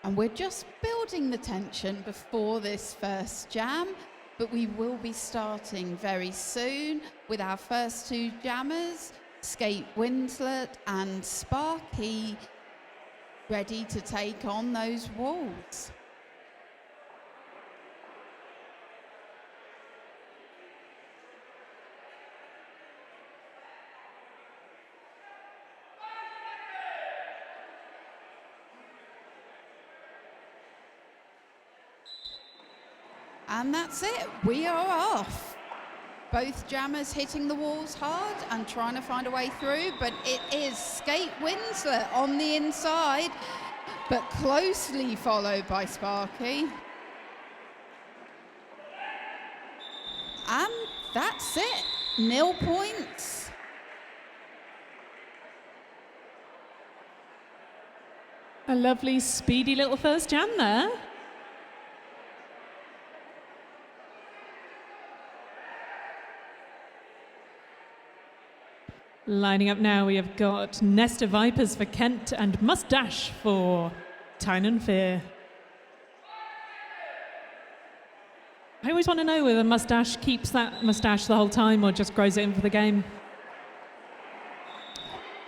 And we're just building the tension before this first jam, but we will be starting very soon with our first two jammers, Skate Winslet and Sparky, ready to take on those walls. And that's it, we are off. Both jammers hitting the walls hard and trying to find a way through, but it is Skate Winslet on the inside, but closely followed by Sparky. And that's it, 0 points. A lovely, speedy little first jam there. Lining up now, we have got Nesta Vipers for Kent and Mustache for Tyne and Fear. I always want to know whether Mustache keeps that mustache the whole time or just grows it in for the game.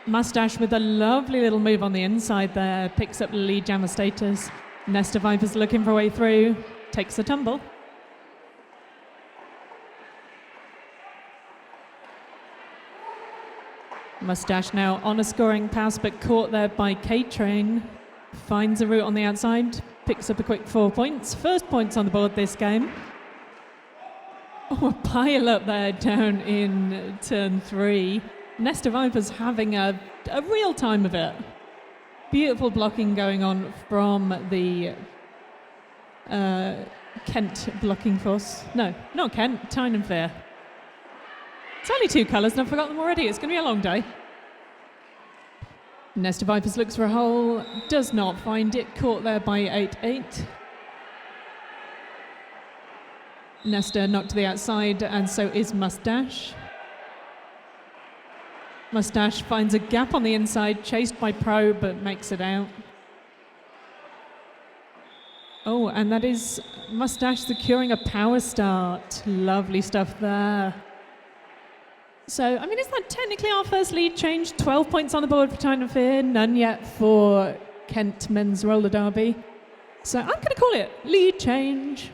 Mustache with a lovely little move on the inside there, picks up lead jammer status. Nesta Vipers looking for a way through, takes a tumble. Mustache now on a scoring pass, but caught there by K-Train. Finds a route on the outside, picks up a quick 4 points. First points on the board this game. Oh, a pile up there down in turn 3. Nesta Vipers having a real time of it. Beautiful blocking going on from the Kent blocking force. No, not Kent, Tyne and Fear. It's only 2 colours and I've forgotten them already. It's going to be a long day. Nesta Vipers looks for a hole, does not find it, caught there by 8-8. Nesta knocked to the outside, and so is Mustache. Mustache finds a gap on the inside, chased by Pro, but makes it out. Oh, and that is Mustache securing a power start. Lovely stuff there. So, I mean, is that technically our first lead change? 12 points on the board for Tyne and Fear, none yet for Kent men's roller derby. So I'm going to call it lead change.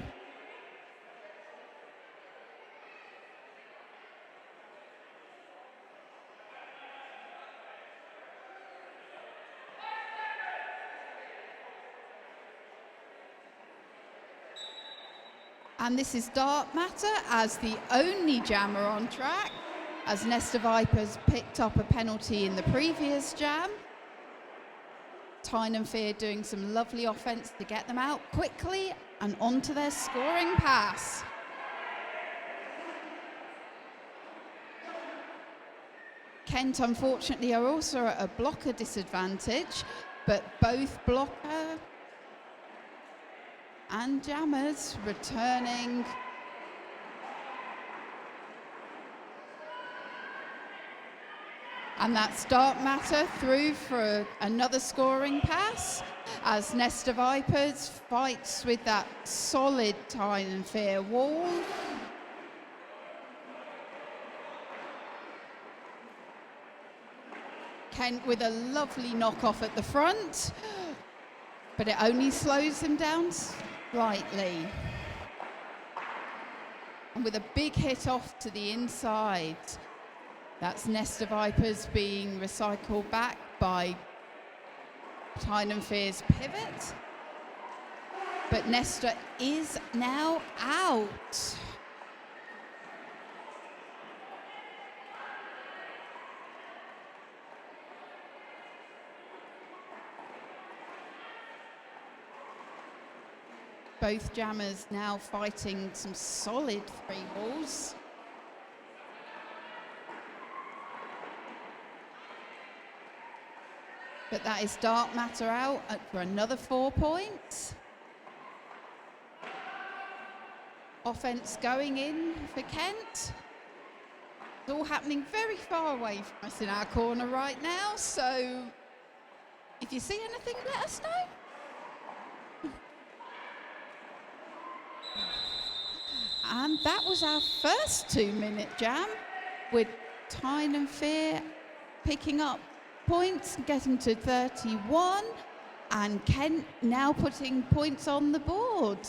And this is dark matter as the only jammer on track, as Nesta Vipers picked up a penalty in the previous jam. Tyne and Fear doing some lovely offense to get them out quickly and onto their scoring pass. Kent, unfortunately, are also at a blocker disadvantage, but both blocker and jammers returning. And that's dark matter through for another scoring pass as Nesta Vipers fights with that solid Tyne and Fear wall. Kent with a lovely knock-off at the front, but it only slows them down slightly. And with a big hit off to the inside. That's Nesta Vipers being recycled back by Tyne and Fear's pivot. But Nesta is now out. Both jammers now fighting some solid 3 balls. But that is dark matter out for another 4 points. Offense going in for Kent. It's all happening very far away from us in our corner right now, so if you see anything, let us know. And that was our first 2-minute jam, with Tyne and Fear picking up points, getting to 31, and Kent now putting points on the board.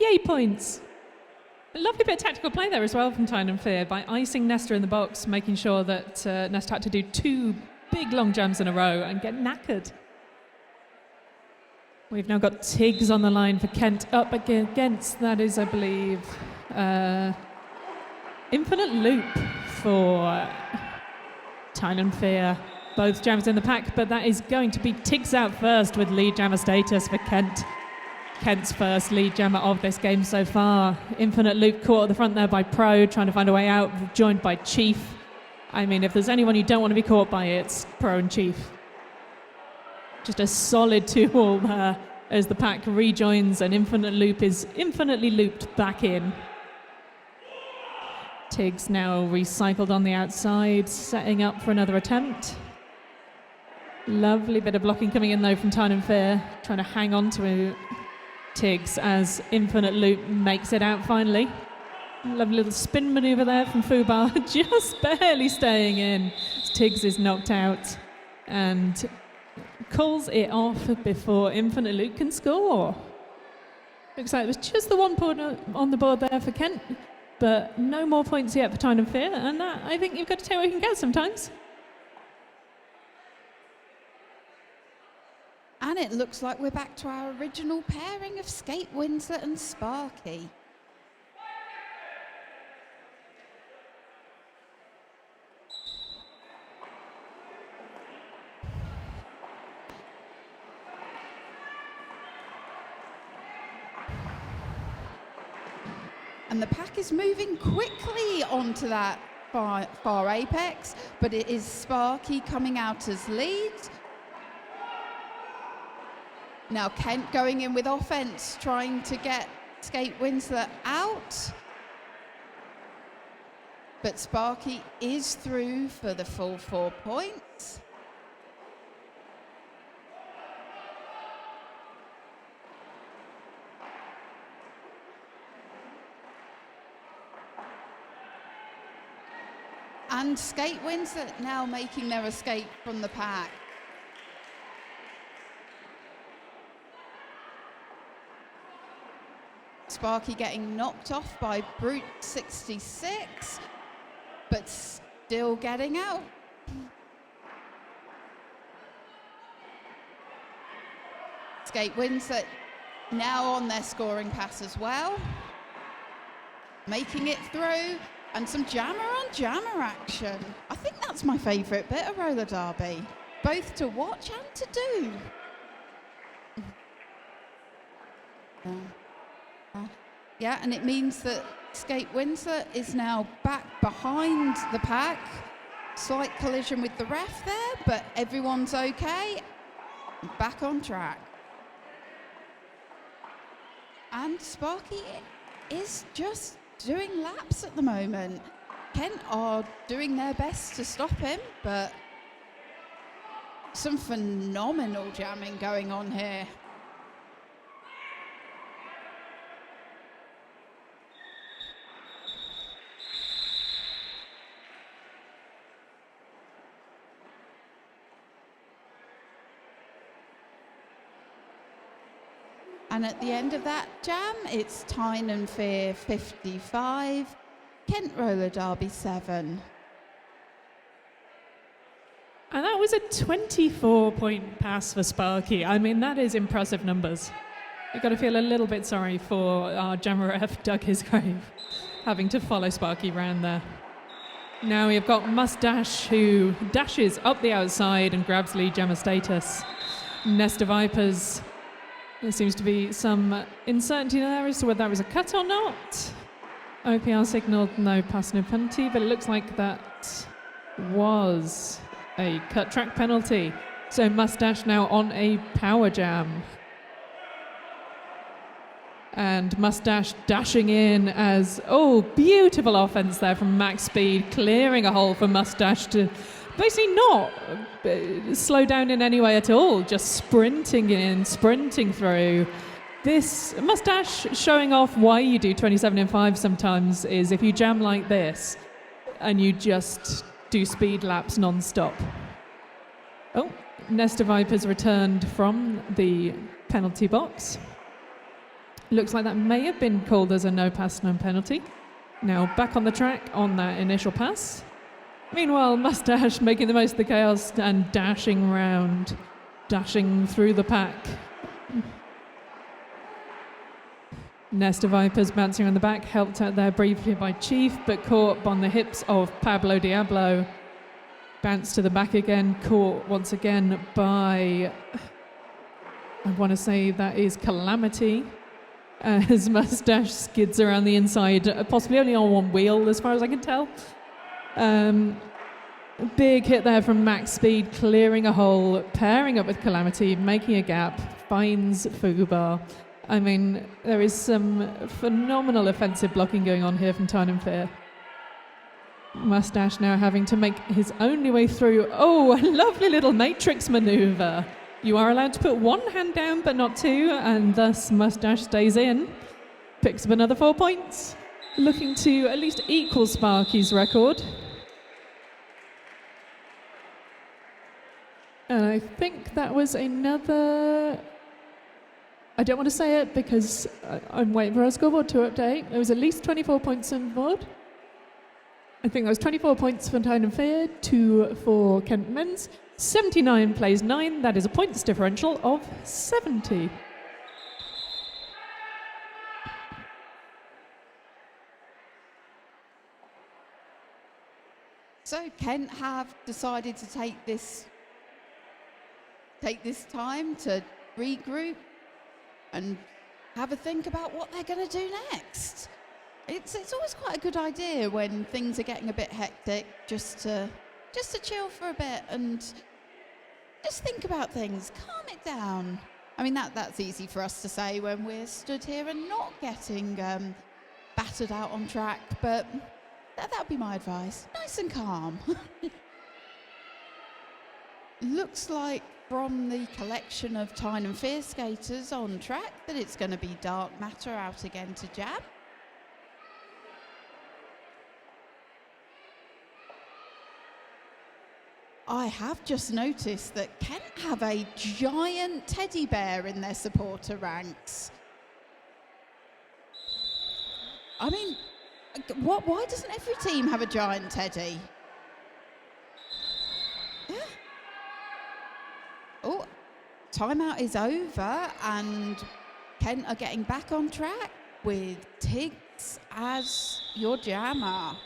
Yay, points. A lovely bit of tactical play there as well from Tyne and Fear by icing Nesta in the box, making sure that Nesta had to do 2 big long jams in a row and get knackered. We've now got Tiggs on the line for Kent up against, that is, I believe, Infinite Loop for Tyne and Fear. Both jammers in the pack, but that is going to be Tiggs out first with lead jammer status for Kent. Kent's first lead jammer of this game so far. Infinite Loop caught at the front there by Pro, trying to find a way out, joined by Chief. I mean, if there's anyone you don't want to be caught by, it's Pro and Chief. Just a solid 2-all there as the pack rejoins and Infinite Loop is infinitely looped back in. Tiggs now recycled on the outside, setting up for another attempt. Lovely bit of blocking coming in though from Tyne and Fear, trying to hang on to Tiggs as Infinite Loop makes it out finally. Lovely little spin manoeuvre there from Fubar, just barely staying in. Tiggs is knocked out and calls it off before Infinite Loop can score. Looks like it was just the 1 point on the board there for Kent, but no more points yet for Tyne and Fear, and that, I think you've got to take what you can get sometimes. And it looks like we're back to our original pairing of Skate Winslet and Sparky. And the pack is moving quickly onto that far apex, but it is Sparky coming out as lead. Now Kent going in with offense, trying to get Skate Winslet out. But Sparky is through for the full 4 points. And Skate Winslet now making their escape from the pack. Sparky getting knocked off by Brute 66, but still getting out. Skate Winslet now on their scoring pass as well, making it through, and some jammer on jammer action. I think that's my favourite bit of roller derby, both to watch and to do. Yeah, and it means that Skate Winslet is now back behind the pack. Slight collision with the ref there, but everyone's okay. Back on track. And Sparky is just doing laps at the moment. Kent are doing their best to stop him, but some phenomenal jamming going on here. And at the end of that jam, it's Tyne and Fear 55, Kent Roller Derby 7. And that was a 24-point pass for Sparky. I mean, that is impressive numbers. You've got to feel a little bit sorry for our jammer ref, Doug Hisgrave, having to follow Sparky round there. Now we've got Mustache, who dashes up the outside and grabs lead jammer status. Nesta Vipers. There seems to be some uncertainty there as to whether that was a cut or not. OPR signalled no pass, no penalty, but it looks like that was a cut track penalty. So Mustache now on a power jam. And Mustache dashing in as, oh, beautiful offense there from max speed, clearing a hole for Mustache to basically not slow down in any way at all, just sprinting in, sprinting through, This mustache showing off why you do 27 in 5 sometimes is if you jam like this and you just do speed laps non-stop. Oh, Nesta Vipers returned from the penalty box. Looks like that may have been called as a no pass, no penalty. Now back on the track on that initial pass. Meanwhile, Mustache making the most of the chaos and dashing round, dashing through the pack. Nesta Vipers bouncing on the back, helped out there briefly by Chief, but caught on the hips of Pablo Diablo. Bounce to the back again, caught once again by, I want to say that is Calamity, as Mustache skids around the inside, possibly only on one wheel as far as I can tell. Big hit there from Max Speed, clearing a hole, pairing up with Calamity, making a gap, finds Fubar. I mean, there is some phenomenal offensive blocking going on here from Tyne and Fear. Mustache now having to make his only way through. Oh, a lovely little matrix maneuver. You are allowed to put one hand down, but not two, and thus Mustache stays in. Picks up another 4 points, looking to at least equal Sparky's record. And I think that was another... I don't want to say it because I'm waiting for our scoreboard to update. There was at least 24 points on the board. I think that was 24 points for Tyne and Fear, 2 for Kent Men's. 79 plays 9. That is a points differential of 70. So Kent have decided to take this time to regroup and have a think about what they're going to do next. It's always quite a good idea when things are getting a bit hectic just to chill for a bit and just think about things, calm it down. I mean, that's easy for us to say when we're stood here and not getting battered out on track, but that would be my advice. Nice and calm. Looks like from the collection of Tyne and Fear skaters on track that it's going to be Dark Matter out again to jab. I have just noticed that Kent have a giant teddy bear in their supporter ranks. I mean, why doesn't every team have a giant teddy? Yeah. Oh, timeout is over and Kent are getting back on track with Tiggs as your jammer.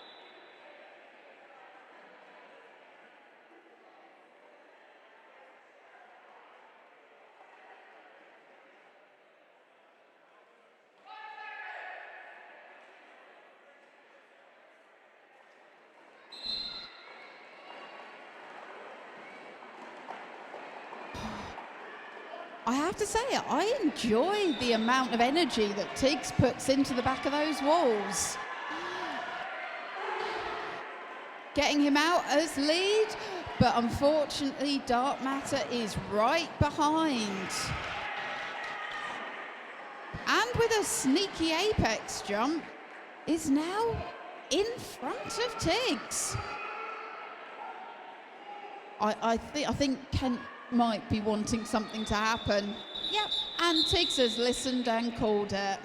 I have to say, I enjoy the amount of energy that Tiggs puts into the back of those walls. Getting him out as lead, but unfortunately Dark Matter is right behind. And with a sneaky apex jump, is now in front of Tiggs. I think Kent might be wanting something to happen. Yep, and Tiggs has listened and called it.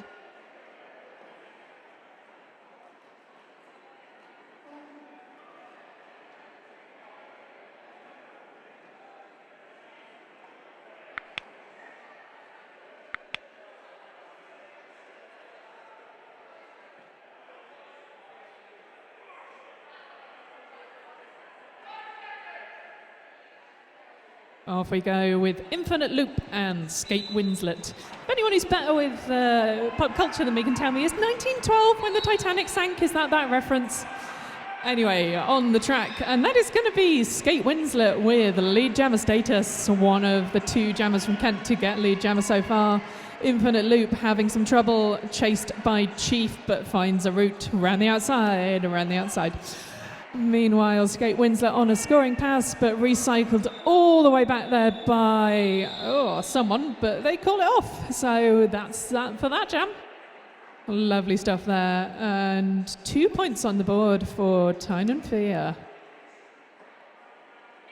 Off we go with Infinite Loop and Skate Winslet. If anyone who's better with pop culture than me can tell me, is 1912 when the Titanic sank? Is that reference? Anyway, on the track, and that is going to be Skate Winslet with lead jammer status, one of the 2 jammers from Kent to get lead jammer so far. Infinite Loop having some trouble, chased by Chief, but finds a route around the outside. Meanwhile, Skate Winslet on a scoring pass, but recycled all the way back there by someone, but they call it off. So that's that for that jam. Lovely stuff there. And 2 points on the board for Tyne and Fear.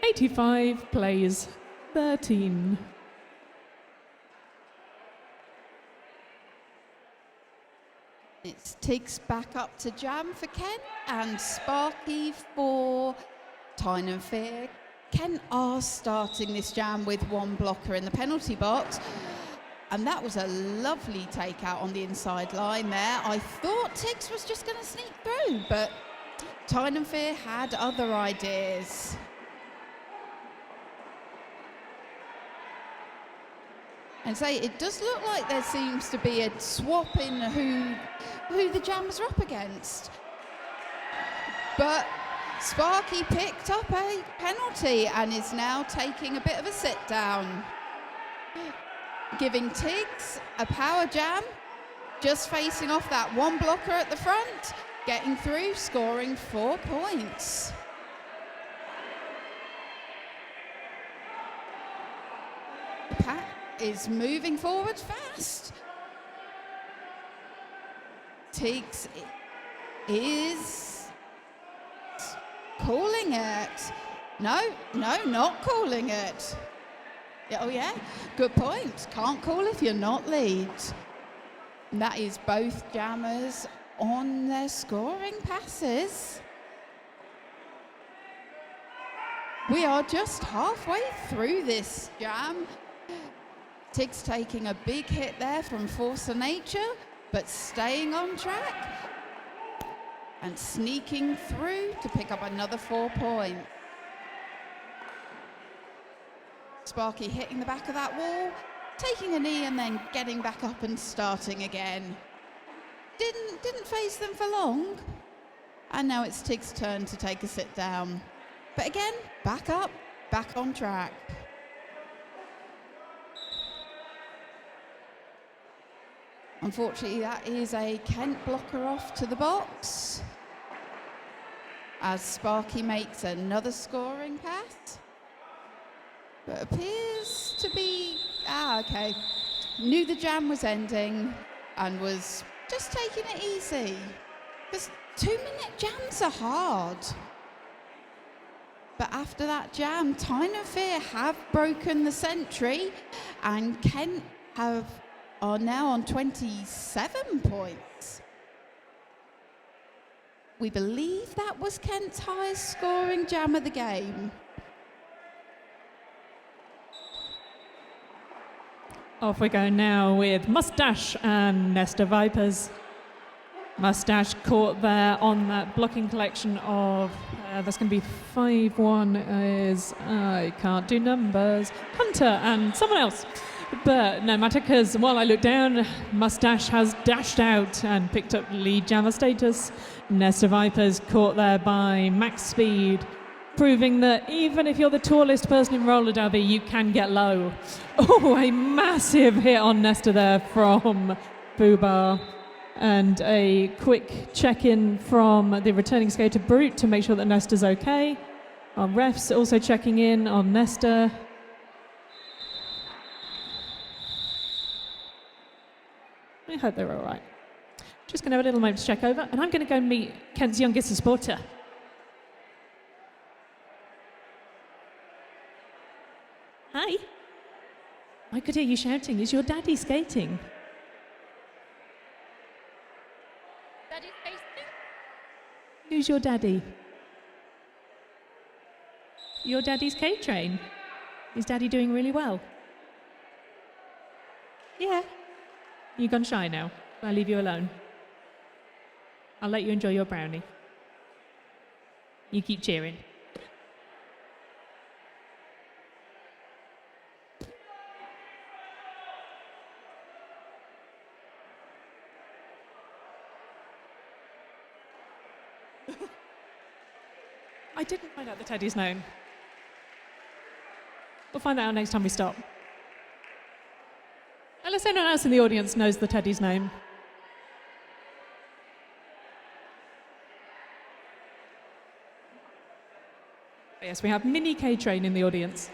85 plays 13. It's Tiggs back up to jam for Kent and Sparky for Tyne and Fear. Kent are starting this jam with one blocker in the penalty box. And that was a lovely takeout on the inside line there. I thought Tiggs was just going to sneak through, but Tyne and Fear had other ideas. And say it does look like there seems to be a swap in who the jammers are up against. But Sparky picked up a penalty and is now taking a bit of a sit down. Giving Tiggs a power jam, just facing off that one blocker at the front, getting through, scoring 4 points. The pack is moving forward fast. Tiggs is calling it. No, not calling it. Oh yeah, good point. Can't call if you're not lead. And that is both jammers on their scoring passes. We are just halfway through this jam. Tiggs taking a big hit there from Force of Nature, but staying on track and sneaking through to pick up another 4 points. Sparky hitting the back of that wall, taking a knee and then getting back up and starting again. Didn't face them for long. And now it's Tiggs' turn to take a sit down. But again, back up, back on track. Unfortunately, that is a Kent blocker off to the box as Sparky makes another scoring pass. But appears to be, okay. Knew the jam was ending and was just taking it easy. Because 2-minute jams are hard. But after that jam, Tyne and Fear have broken the century and Kent are now on 27 points. We believe that was Kent's highest scoring jam of the game. Off we go now with Mustache and Nesta Vipers. Mustache caught there on that blocking collection of, that's going to be 5-1 is, I can't do numbers, Hunter and someone else. But no matter, because while I look down, Mustache has dashed out and picked up lead jammer status. Nesta Vipers caught there by max speed, proving that even if you're the tallest person in roller derby, you can get low. Oh, a massive hit on Nesta there from Boobar. And a quick check-in from the returning skater Brute to make sure that Nesta's okay. Our refs also checking in on Nesta. I hope they're all right. Just going to have a little moment to check over, and I'm going to go meet Kent's youngest supporter. Hi. I could hear you shouting. Is your daddy skating? Daddy skating? Who's your daddy? Your daddy's K-Train. Is daddy doing really well? Yeah. You gone shy now? I'll leave you alone. I'll let you enjoy your brownie. You keep cheering. I didn't find out the teddy's name. We'll find that out next time we stop. Unless anyone else in the audience knows the teddy's name. Yes, we have mini K-Train in the audience.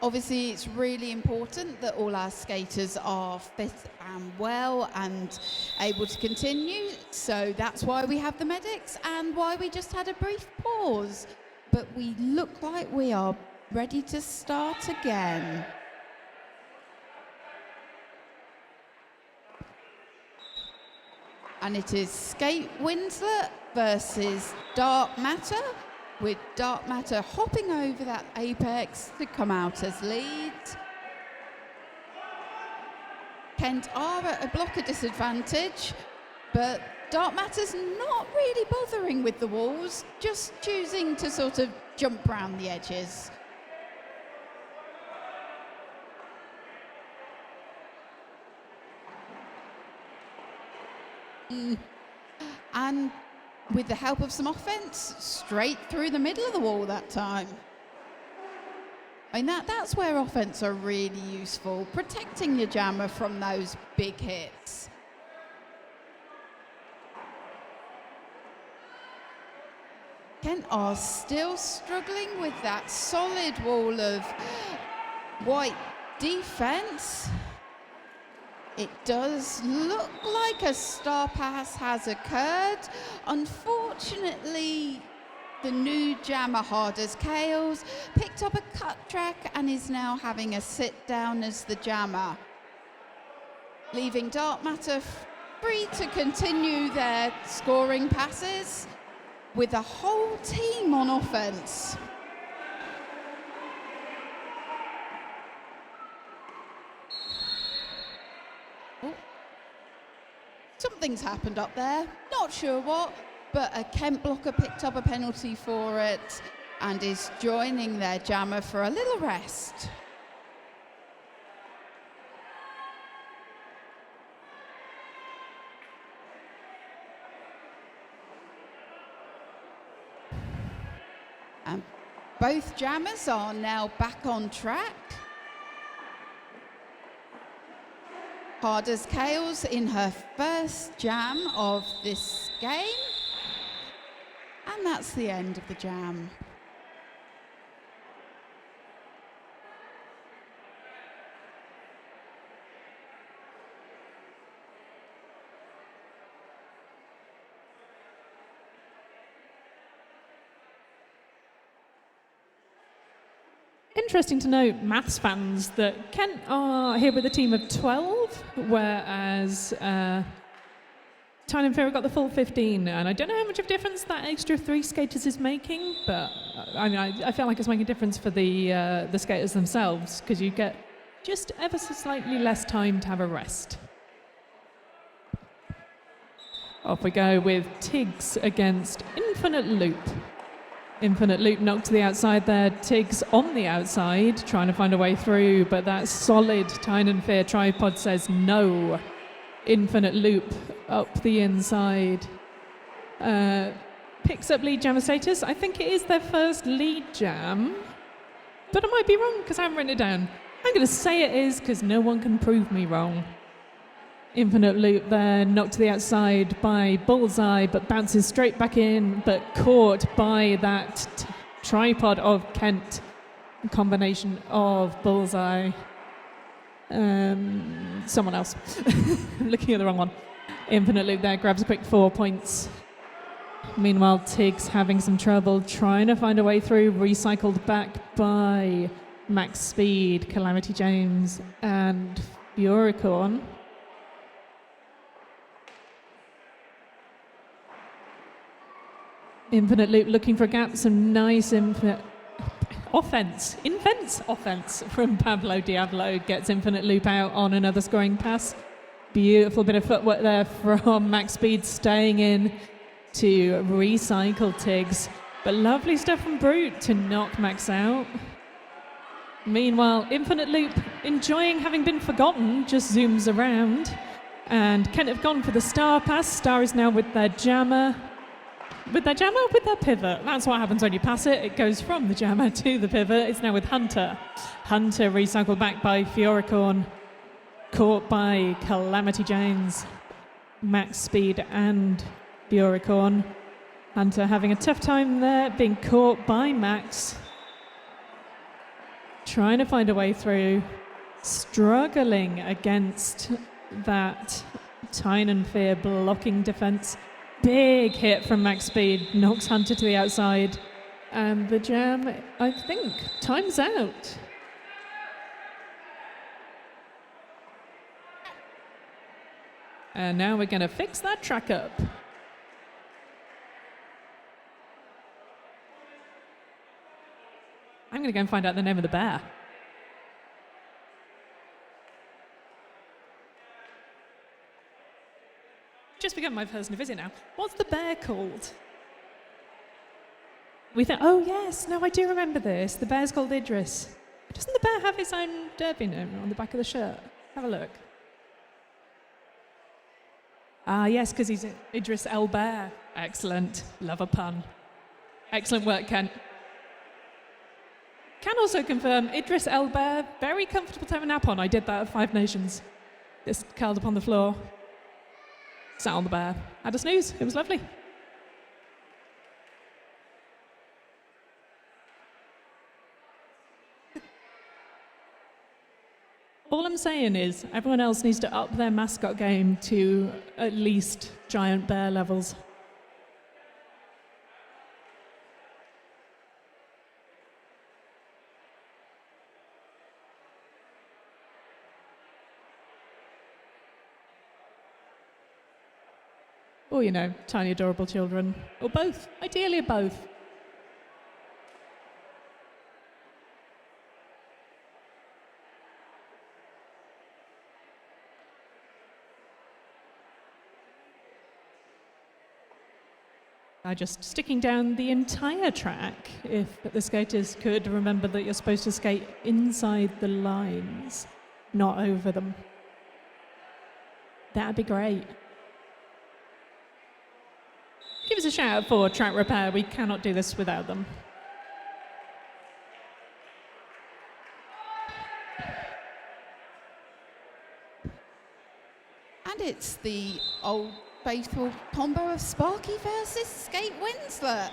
Obviously, it's really important that all our skaters are fit and well and able to continue. So that's why we have the medics and why we just had a brief pause. But we look like we are ready to start again. And it is Skate Winslet versus Dark Matter, with Dark Matter hopping over that apex to come out as leads. Kent are at a blocker disadvantage, but Dark Matter's not really bothering with the walls, just choosing to sort of jump round the edges. And with the help of some offense, straight through the middle of the wall that time. I mean, that's where offense are really useful, protecting your jammer from those big hits. Kent are still struggling with that solid wall of white defense. It does look like a star pass has occurred. Unfortunately, the new jammer, Hard as Chaos, picked up a cut track and is now having a sit down as the jammer, leaving Dark Matter free to continue their scoring passes with a whole team on offense. Something's happened up there, not sure what, but a Kent blocker picked up a penalty for it and is joining their jammer for a little rest. And both jammers are now back on track. Hard as Chaos in her first jam of this game. And that's the end of the jam. Interesting to note, maths fans, that Kent are here with a team of 12, whereas Tyne and Fear got the full 15. And I don't know how much of a difference that extra 3 skaters is making, but I mean, I feel like it's making a difference for the skaters themselves, because you get just ever so slightly less time to have a rest. Off we go with Tiggs against Infinite Loop. Infinite Loop knocked to the outside there. Tiggs on the outside, trying to find a way through, but that solid Tyne and Fear tripod says no. Infinite Loop up the inside. Picks up lead jammer status. I think it is their first lead jam, but I might be wrong because I haven't written it down. I'm going to say it is because no one can prove me wrong. Infinite Loop there, knocked to the outside by Bullseye, but bounces straight back in, but caught by that tripod of Kent. A combination of Bullseye. Someone else. I'm looking at the wrong one. Infinite Loop there, grabs a quick 4 points. Meanwhile, Tiggs having some trouble, trying to find a way through, recycled back by Max Speed, Calamity James, and Furicorn. Infinite Loop looking for a gap, some nice offense from Pablo Diablo, gets Infinite Loop out on another scoring pass. Beautiful bit of footwork there from Max Speed, staying in to recycle Tiggs. But lovely stuff from Brute to knock Max out. Meanwhile, Infinite Loop, enjoying having been forgotten, just zooms around. And Kent have gone for the Star pass. Star is now with their jammer. with their jammer, with their pivot. That's what happens when you pass it. It goes from the jammer to the pivot. It's now with Hunter. Hunter recycled back by Fioricorn. Caught by Calamity Janes. Max Speed and Fioricorn. Hunter having a tough time there, being caught by Max. Trying to find a way through. Struggling against that Tyne and Fear blocking defense. Big hit from Max Speed, knocks Hunter to the outside. And the jam, I think, time's out. And now we're going to fix that track up. I'm going to go and find out the name of the bear. Just become my person to visit now. What's the bear called? We think, oh yes, no, I do remember this. The bear's called Idris. Doesn't the bear have his own derby name on the back of the shirt? Have a look. Ah, yes, because he's Idris El Bear. Excellent. Love a pun. Excellent work, Kent. Can also confirm Idris El Bear, very comfortable to have a nap on. I did that at Five Nations. Just curled up on the floor. Sat on the bear. Had a snooze. It was lovely. All I'm saying is everyone else needs to up their mascot game to at least giant bear levels. Or, you know, tiny adorable children. Or both. Ideally both. Just sticking down the entire track, if the skaters could remember that you're supposed to skate inside the lines, not over them. That'd be great. Give us a shout out for track repair. We cannot do this without them. And it's the old faithful combo of Sparky versus Skate Winslet.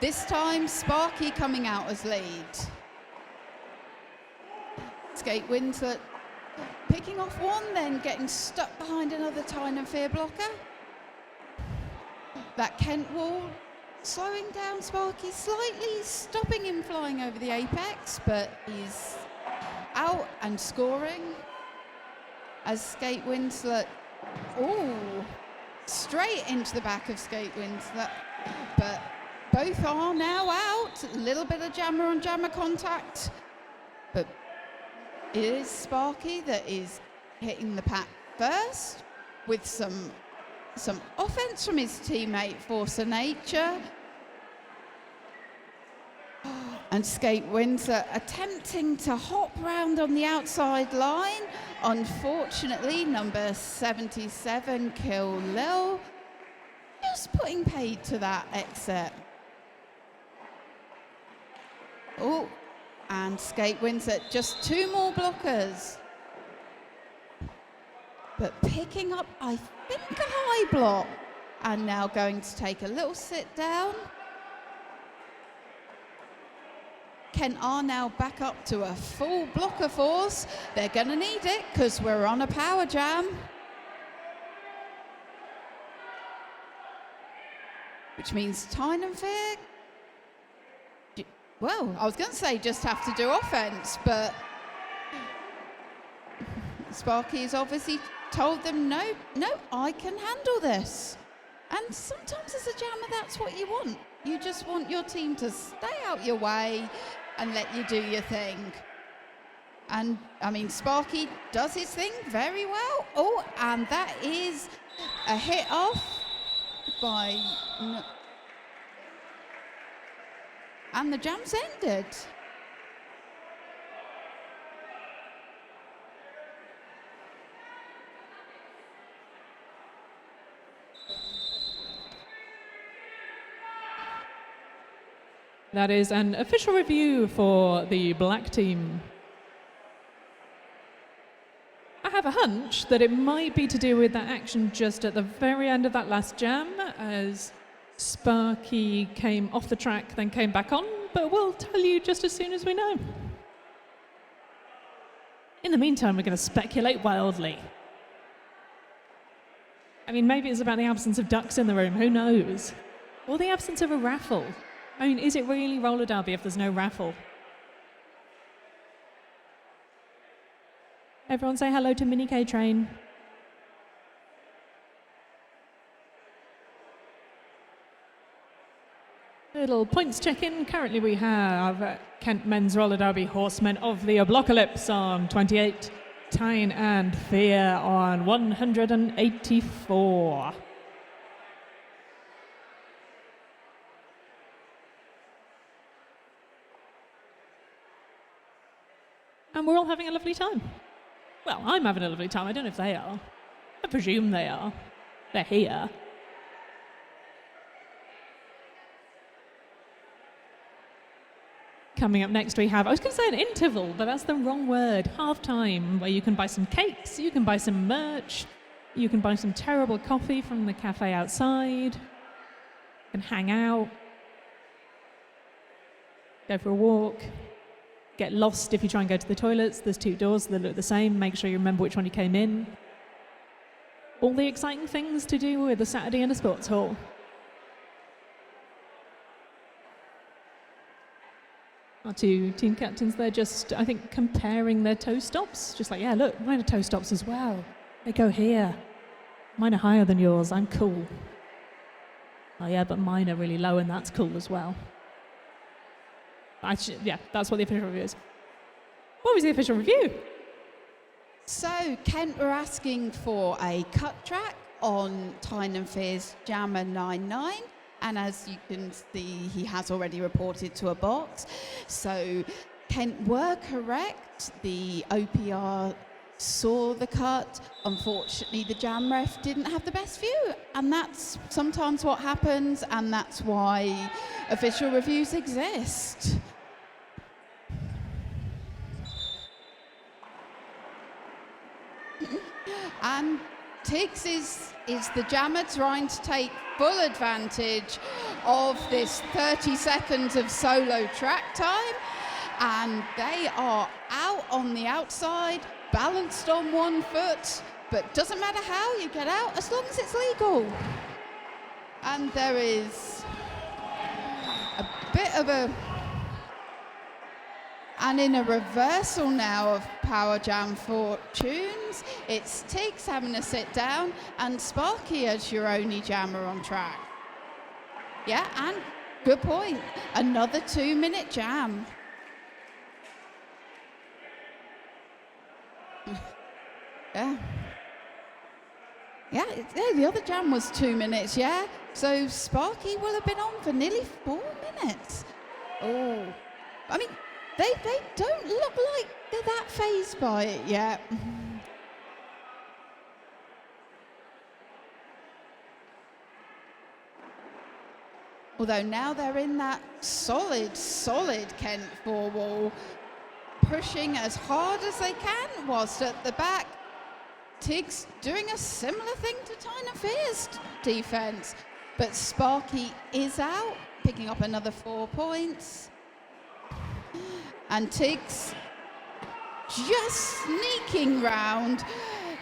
This time, Sparky coming out as lead. Skate Winslet picking off one, then getting stuck behind another Tyne and Fear blocker. That Kent wall slowing down Sparky slightly, stopping him flying over the apex, but he's out and scoring as Skate Winslet, straight into the back of Skate Winslet, but both are now out. A little bit of jammer on jammer contact, but it is Sparky that is hitting the pack first with some offense from his teammate Force of Nature. And Skate Winslet attempting to hop round on the outside line. Unfortunately, number 77, Kill Lil, just putting paid to that exit. Oh, and Skate Winslet, just two more blockers. But picking up, I think, a high block. And now going to take a little sit down. Kent are now back up to a full blocker force. They're going to need it because we're on a power jam. Which means Tyne and Fear, well, I was going to say just have to do offense, but Sparky has obviously told them, no, I can handle this. And sometimes as a jammer, that's what you want. You just want your team to stay out your way and let you do your thing. And, I mean, Sparky does his thing very well. Oh, and that is a hit off by... And the jam's ended. That is an official review for the black team. I have a hunch that it might be to do with that action just at the very end of that last jam, as Sparky came off the track, then came back on, but we'll tell you just as soon as we know. In the meantime, we're going to speculate wildly. I mean, maybe it's about the absence of ducks in the room, who knows? Or the absence of a raffle. I mean, is it really roller derby if there's no raffle? Everyone say hello to Mini K-Train. Little points check-in. Currently we have Kent Men's Roller Derby Horsemen of the Oblocalypse on 28, Tyne and Fear on 184. And we're all having a lovely time. Well, I'm having a lovely time. I don't know if they are. I presume they are. They're here. Coming up next we have, I was going to say an interval, but that's the wrong word, half-time, where you can buy some cakes, you can buy some merch, you can buy some terrible coffee from the cafe outside, you can hang out, go for a walk, get lost if you try and go to the toilets. There's 2 doors that look the same, make sure you remember which one you came in. All the exciting things to do with a Saturday in a sports hall. Our 2 team captains there just, I think, comparing their toe stops. Just like, yeah, look, mine are toe stops as well. They go here. Mine are higher than yours. I'm cool. Oh, yeah, but mine are really low, and that's cool as well. Yeah, that's what the official review is. What was the official review? So, Kent were asking for a cut track on Tyne and Fear's Jammer 99. And as you can see, he has already reported to a box. So Kent were correct. The OPR saw the cut. Unfortunately, the jam ref didn't have the best view. And that's sometimes what happens, and that's why official reviews exist. And Tiggs is the jammer trying to take full advantage of this 30 seconds of solo track time, and they are out on the outside, balanced on one foot, but doesn't matter how you get out as long as it's legal. And there is a bit of and in a reversal now of Power Jam Fortunes, it's Tiggs having to sit down and Sparky as your only jammer on track. Yeah, and good point. Another 2-minute jam. Yeah. Yeah, the other jam was 2 minutes, yeah? So Sparky will have been on for nearly 4 minutes. Oh, I mean, they don't look like they're that fazed by it yet. Although now they're in that solid Kent 4-wall, pushing as hard as they can, whilst at the back, Tiggs doing a similar thing to Tyne and Fear's defence. But Sparky is out, picking up another 4 points. And Tiggs just sneaking round.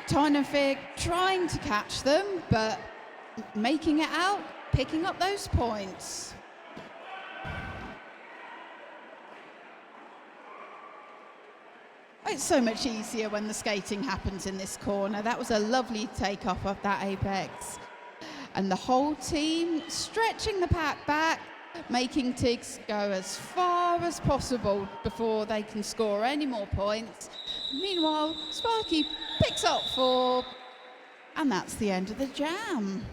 Tyne and Fear trying to catch them, but making it out, picking up those points. It's so much easier when the skating happens in this corner. That was a lovely take off of that apex. And the whole team stretching the pack back, making Tiggs go as far as possible before they can score any more points. Meanwhile, Sparky picks up 4, and that's the end of the jam.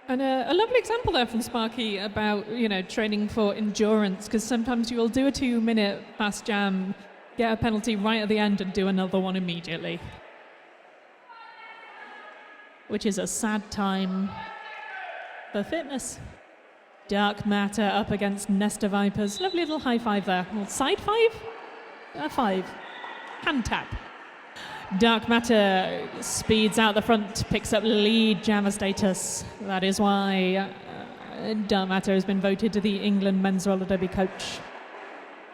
And a lovely example there from Sparky about, training for endurance, because sometimes you will do a 2-minute fast jam, get a penalty right at the end and do another one immediately. Which is a sad time. for fitness. Dark Matter up against Nesta Vipers. Lovely little high five there. Well, side five? Five. Hand tap. Dark Matter speeds out the front, picks up lead jammer status. That is why Dark Matter has been voted to the England men's roller derby coach.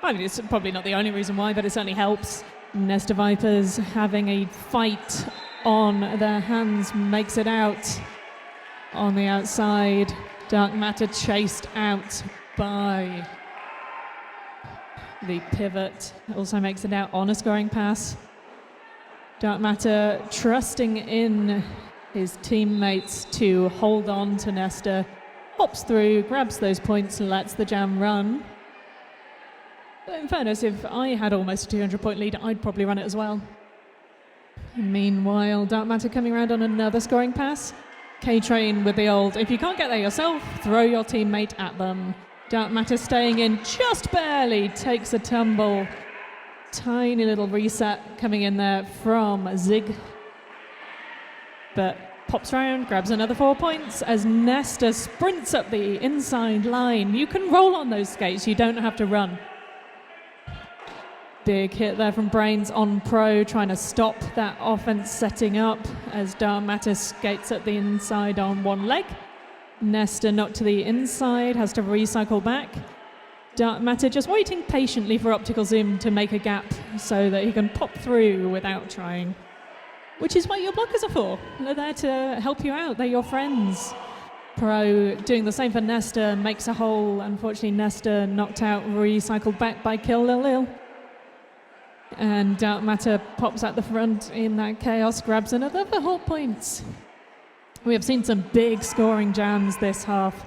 I mean, it's probably not the only reason why, but it certainly helps. Nesta Vipers having a fight on their hands makes it out on the outside. Dark Matter chased out by the pivot. Also makes it out on a scoring pass. Dark Matter trusting in his teammates to hold on to Nesta. Hops through, grabs those points, and lets the jam run. But in fairness, if I had almost a 200-point lead, I'd probably run it as well. Meanwhile, Dark Matter coming around on another scoring pass. K-Train with the old, if you can't get there yourself, throw your teammate at them. Dark Matter staying in just barely, takes a tumble. Tiny little reset coming in there from Zig. But pops round, grabs another 4 points as Nesta sprints up the inside line. You can roll on those skates, you don't have to run. Big hit there from Brains on Pro, trying to stop that offense setting up as Dark Matter skates at the inside on one leg. Nesta knocked to the inside, has to recycle back. Dark Matter just waiting patiently for Optical Zoom to make a gap so that he can pop through without trying. Which is what your blockers are for. They're there to help you out, they're your friends. Pro doing the same for Nesta, makes a hole. Unfortunately, Nesta knocked out, recycled back by Kill Lil Lil. And Dark Matter pops out the front in that chaos, grabs another for 4 points. We have seen some big scoring jams this half.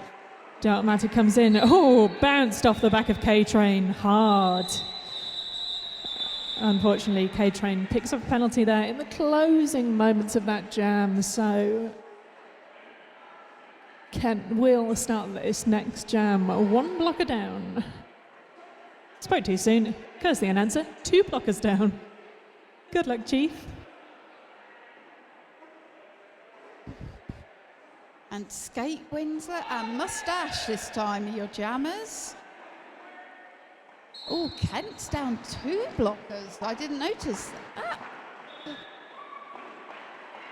Dark Matter comes in, bounced off the back of K-Train, hard. Unfortunately, K-Train picks up a penalty there in the closing moments of that jam, so Kent will start this next jam, 1 blocker down. Spoke too soon. Curse the announcer. 2 blockers down. Good luck, Chief. And Skate Winslet and Mustache this time are your jammers. Oh, Kent's down 2 blockers. I didn't notice that.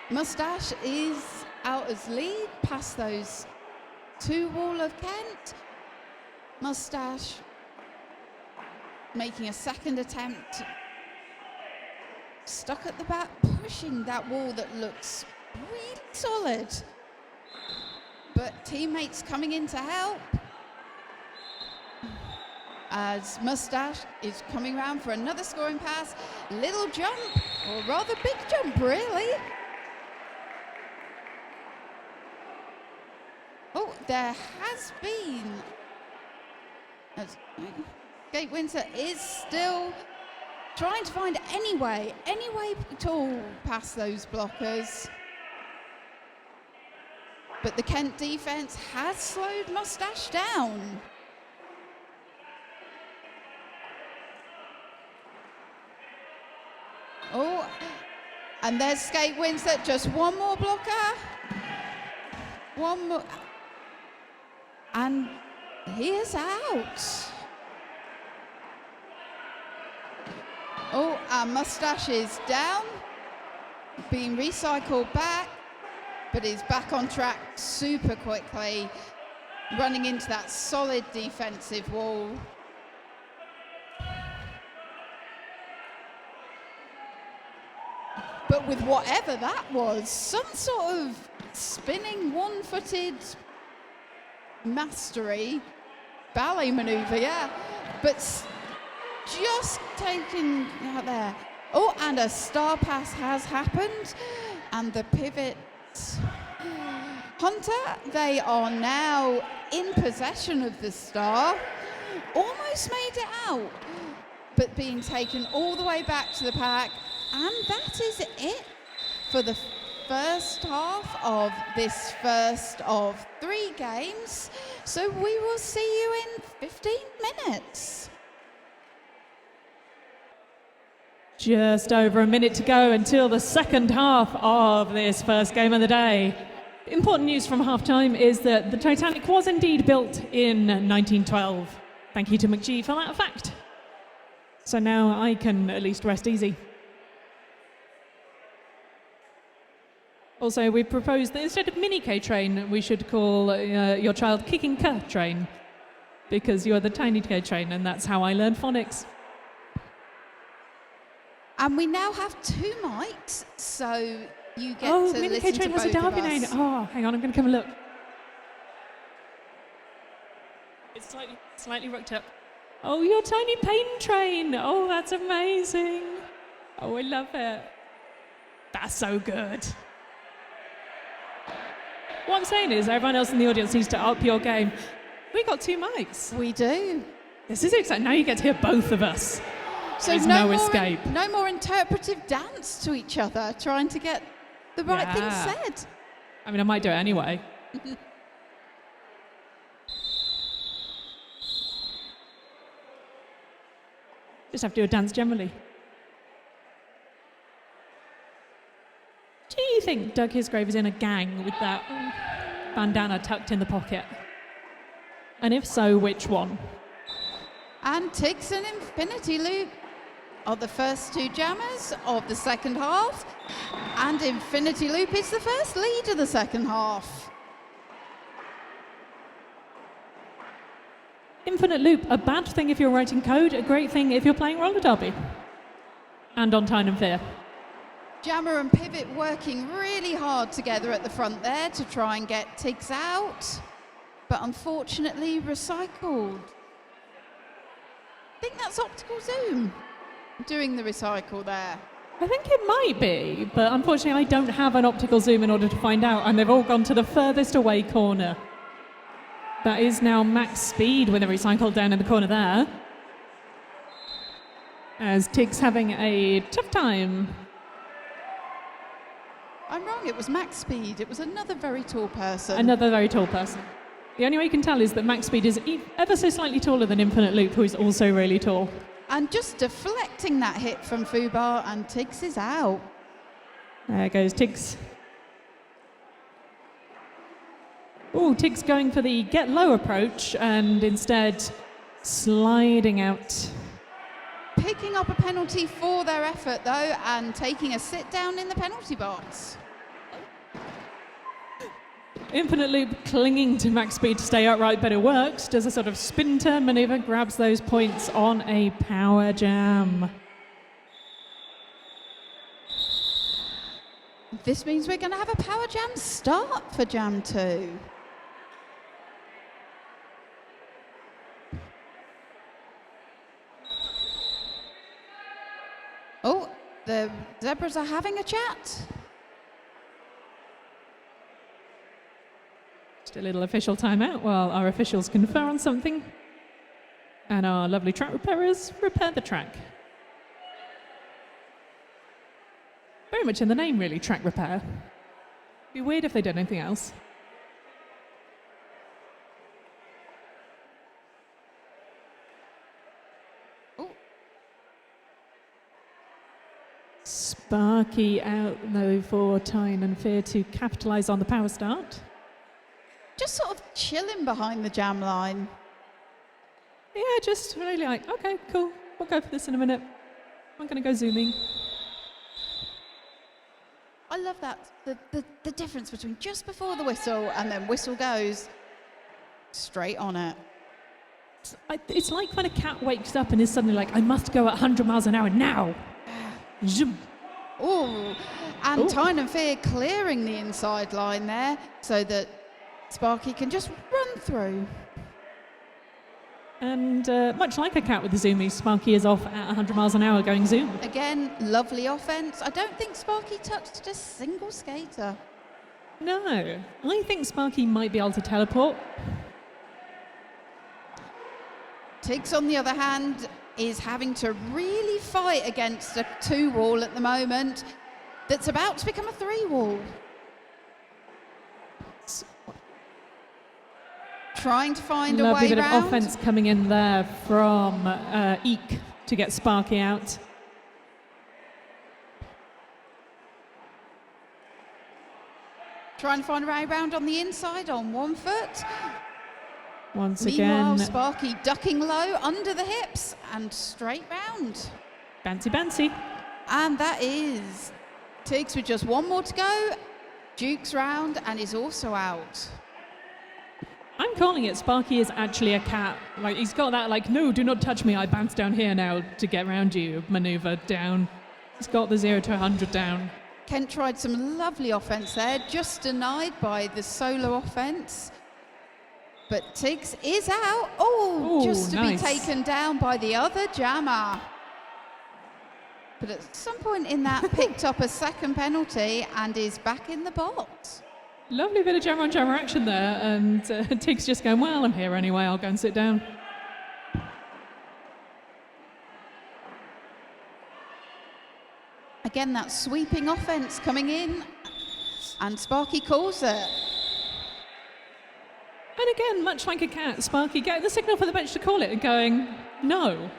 Mustache is out as lead, past those 2 wall of Kent. Mustache making a second attempt. Stuck at the back, pushing that wall that looks really solid. But teammates coming in to help. As Mustache is coming around for another scoring pass. Little jump, or rather big jump, really. Oh, there has been. Skate Windsor is still trying to find any way at all past those blockers. But the Kent defense has slowed Mustache down. Oh, and there's Skate Windsor, just 1 more blocker. 1 more. And he is out. Oh, and Mustache is down, being recycled back, but is back on track super quickly, running into that solid defensive wall. But with whatever that was, some sort of spinning one-footed mastery, ballet maneuver, yeah, but just taken out there. Oh, and a star pass has happened, and the pivot Hunter, they are now in possession of the star, almost made it out, but being taken all the way back to the pack, and that is it for the first half of this first of 3 games. So we will see you in 15 minutes. Just over a minute to go until the second half of this first game of the day. Important news from halftime is that the Titanic was indeed built in 1912. Thank you to McGee for that fact. So now I can at least rest easy. Also, we proposed that instead of mini K-train, we should call your child kicking K-train, because you're the tiny K-train, and that's how I learned phonics. And we now have 2 mics, so you get to mini listen to K-train has a both of Derby name. us. Oh, hang on, I'm going to come and look. It's slightly rocked up. Oh, your tiny pain train. Oh, that's amazing. Oh, I love it. That's so good. What I'm saying is everyone else in the audience needs to up your game. We got 2 mics. We do. This is exciting. Now you get to hear both of us. So There's no escape. No more interpretive dance to each other, trying to get the right thing said. I mean, I might do it anyway. Just have to do a dance generally. Do you think Doug Hisgrave is in a gang with that bandana tucked in the pocket? And if so, which one? And Tiggs and Infinity Loop are the first 2 jammers of the second half. And Infinity Loop is the first lead of the second half. Infinite loop, a bad thing if you're writing code, a great thing if you're playing roller derby. And on Tyne and Fear. Jammer and Pivot working really hard together at the front there to try and get Tiggs out, but unfortunately recycled. I think that's Optical Zoom doing the recycle there. I think it might be, but unfortunately I don't have an optical zoom in order to find out, and they've all gone to the furthest away corner. That is now max speed with a recycle down in the corner there. As Tiggs having a tough time. I'm wrong, it was max speed. It was another very tall person. Another very tall person. The only way you can tell is that max speed is ever so slightly taller than Infinite Loop, who is also really tall. And just deflecting that hit from Fubar, and Tiggs is out. There goes Tiggs. Oh, Tiggs going for the get low approach and instead sliding out. Picking up a penalty for their effort though, and taking a sit down in the penalty box. Infinite Loop clinging to max speed to stay upright, but it works. Does a sort of spin turn maneuver, grabs those points on a power jam. This means we're going to have a power jam start for Jam 2. Oh, the zebras are having a chat. Just a little official timeout while our officials confer on something. And our lovely track repairers repair the track. Very much in the name, really, track repair. Be weird if they did anything else. Oh. Sparky out, though, for Tyne and Fear to capitalise on the power start. Just sort of chilling behind the jam line. Yeah, just really like, okay, cool, we'll go for this in a minute. I'm going to go zooming. I love that, the difference between just before the whistle and then whistle goes straight on it. It's like when a cat wakes up and is suddenly like, I must go at 100 miles an hour now. Zoom. Oh, and Ooh. Tyne and Fear clearing the inside line there so that Sparky can just run through. And much like a cat with the zoomies, Sparky is off at 100 miles an hour going zoom. Again, lovely offense. I don't think Sparky touched a single skater. No, I think Sparky might be able to teleport. Tiggs, on the other hand, is having to really fight against a 2-wall at the moment that's about to become a 3-wall. Trying to find a Lovely way bit round. of offense coming in there from Eek to get Sparky out. trying to find a rebound on the inside on 1 foot. Once Meanwhile, again, Sparky ducking low under the hips and straight round. bouncy, bouncy. And that is Tiggs with just 1 more to go. Dukes round and is also out. I'm calling it. Sparky is actually a cat. Like, he's got that, like, no, do not touch me. I bounce down here now to get round you maneuver down. He's got the 0 to 100 down. Kent tried some lovely offense there, just denied by the solo offense. But Tiggs is out. Oh, Ooh, just to nice. be taken down by the other jammer. But at some point in that, picked up a second penalty and is back in the box. Lovely bit of jammer on jammer action there, and Tiggs just going, well, I'm here anyway, I'll go and sit down. Again, that sweeping offense coming in, and Sparky calls it. And again, much like a cat, Sparky getting the signal for the bench to call it and going, no,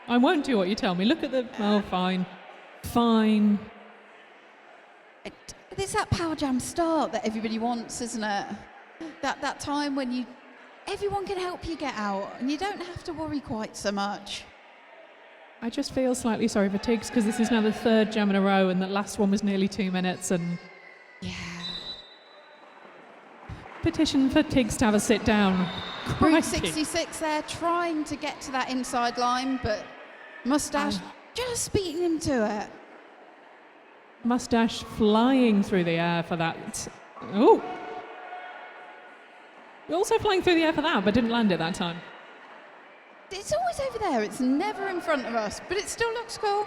I won't do what you tell me. Look at the, oh, fine, fine. It's that power jam start that everybody wants, isn't it? That time when everyone can help you get out and you don't have to worry quite so much. I just feel slightly sorry for Tiggs because this is now the 3rd jam in a row and the last one was nearly 2 minutes, and Yeah. petition for Tiggs to have a sit down. Brute Crikey. 66 there trying to get to that inside line, but Mustache just beating him to it. Mustache flying through the air for that. Oh! Also flying through the air for that, but didn't land it that time. It's always over there, it's never in front of us, but it still looks cool.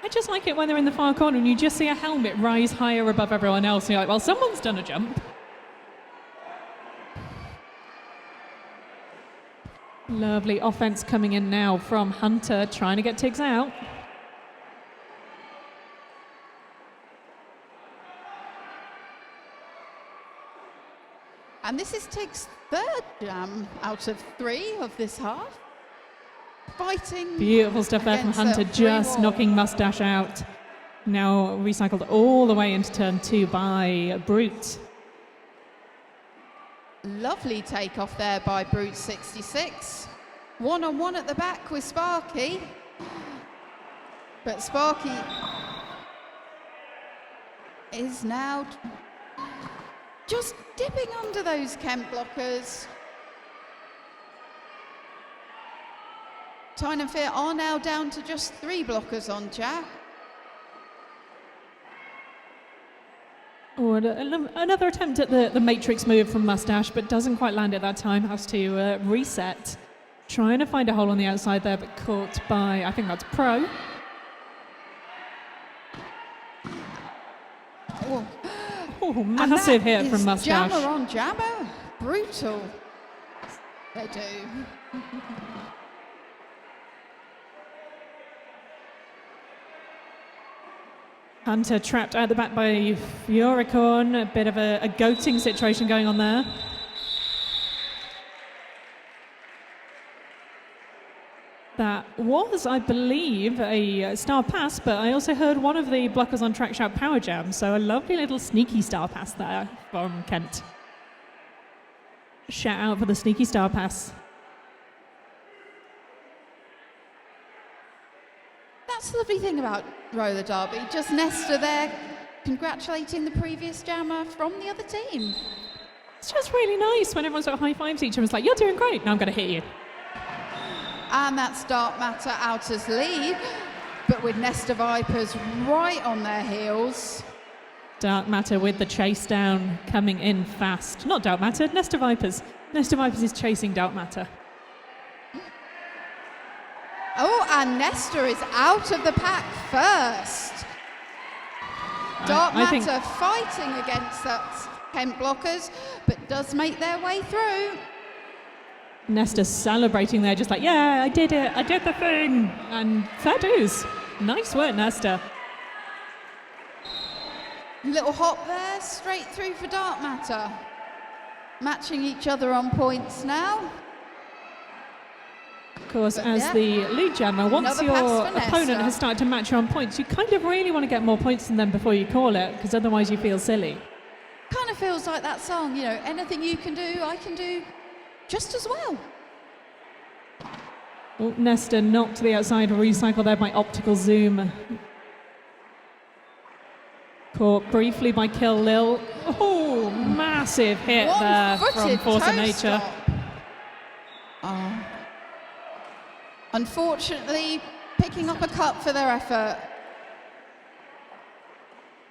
I just like it when they're in the far corner and you just see a helmet rise higher above everyone else and you're like, well, someone's done a jump. Lovely offense coming in now from Hunter, trying to get Tiggs out. And this is Tiggs' 3rd jam out of 3 of this half. Fighting. Beautiful stuff there from against a Hunter, free just wall. knocking Mustache out. Now recycled all the way into turn 2 by Brute. Lovely takeoff there by Brute 66. 1-on-1 at the back with Sparky. But Sparky is now just dipping under those Kent blockers. Tyne and Fear are now down to just 3 blockers on Jack. Oh, and another attempt at the Matrix move from Mustache, but doesn't quite land it that time. Has to reset. Trying to find a hole on the outside there, but caught by, I think that's Pro. Oh, Oh, and massive that hit from is Mustache. Jammer on jammer. Brutal. They do. Hunter trapped at the back by Furicorn. A bit of a goating situation going on there. That was, I believe, a star pass, but I also heard one of the blockers on track shout power jam, so a lovely little sneaky star pass there from Kent. Shout out for the sneaky star pass. That's the lovely thing about roller derby. Just Nesta there congratulating the previous jammer from the other team. It's just really nice when everyone sort of high fives each other. It's like, you're doing great, now I'm going to hit you. And that's Dark Matter out as lead, but with Nesta Vipers right on their heels. Dark Matter with the chase down, coming in fast. Not Dark Matter, Nesta Vipers. Nesta Vipers is chasing Dark Matter. Oh, and Nesta is out of the pack first. Dark I think- Matter fighting against that Kent blockers, but does make their way through. Nesta celebrating there, just like, yeah, I did it, I did the thing. And fair dues. Nice work, Nesta. Little hop there, straight through for Dark Matter. Matching each other on points now. Of course, But as yeah. the lead jammer, once Another your pass for opponent Nesta. has started to match you on points, you kind of really want to get more points than them before you call it, because otherwise you feel silly. of feels like that song, you know, anything you can do, I can do just as well. Oh, Nesta knocked to the outside, recycle there by optical zoom. Caught briefly by Kill Lil. Oh, massive hit there from Force of Nature. Oh. Unfortunately, picking up a cut for their effort.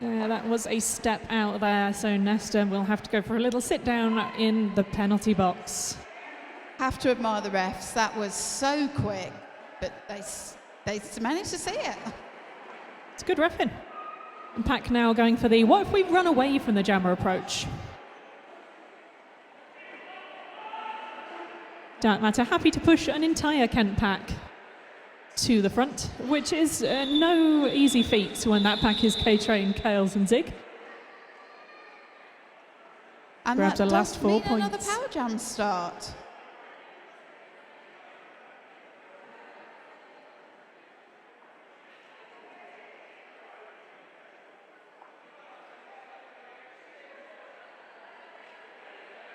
Yeah, that was a step out there, so Nesta will have to go for a little sit down in the penalty box. Have to admire the refs. That was so quick, but they managed to see it. It's good reffing. And Pack now going for the, what if we run away from the jammer approach? Dark Matter happy to push an entire Kent pack to the front, which is no easy feat when that pack is K-Train, Kales and Zig. And Grabbed that the last does 4 mean points. Another power jam start.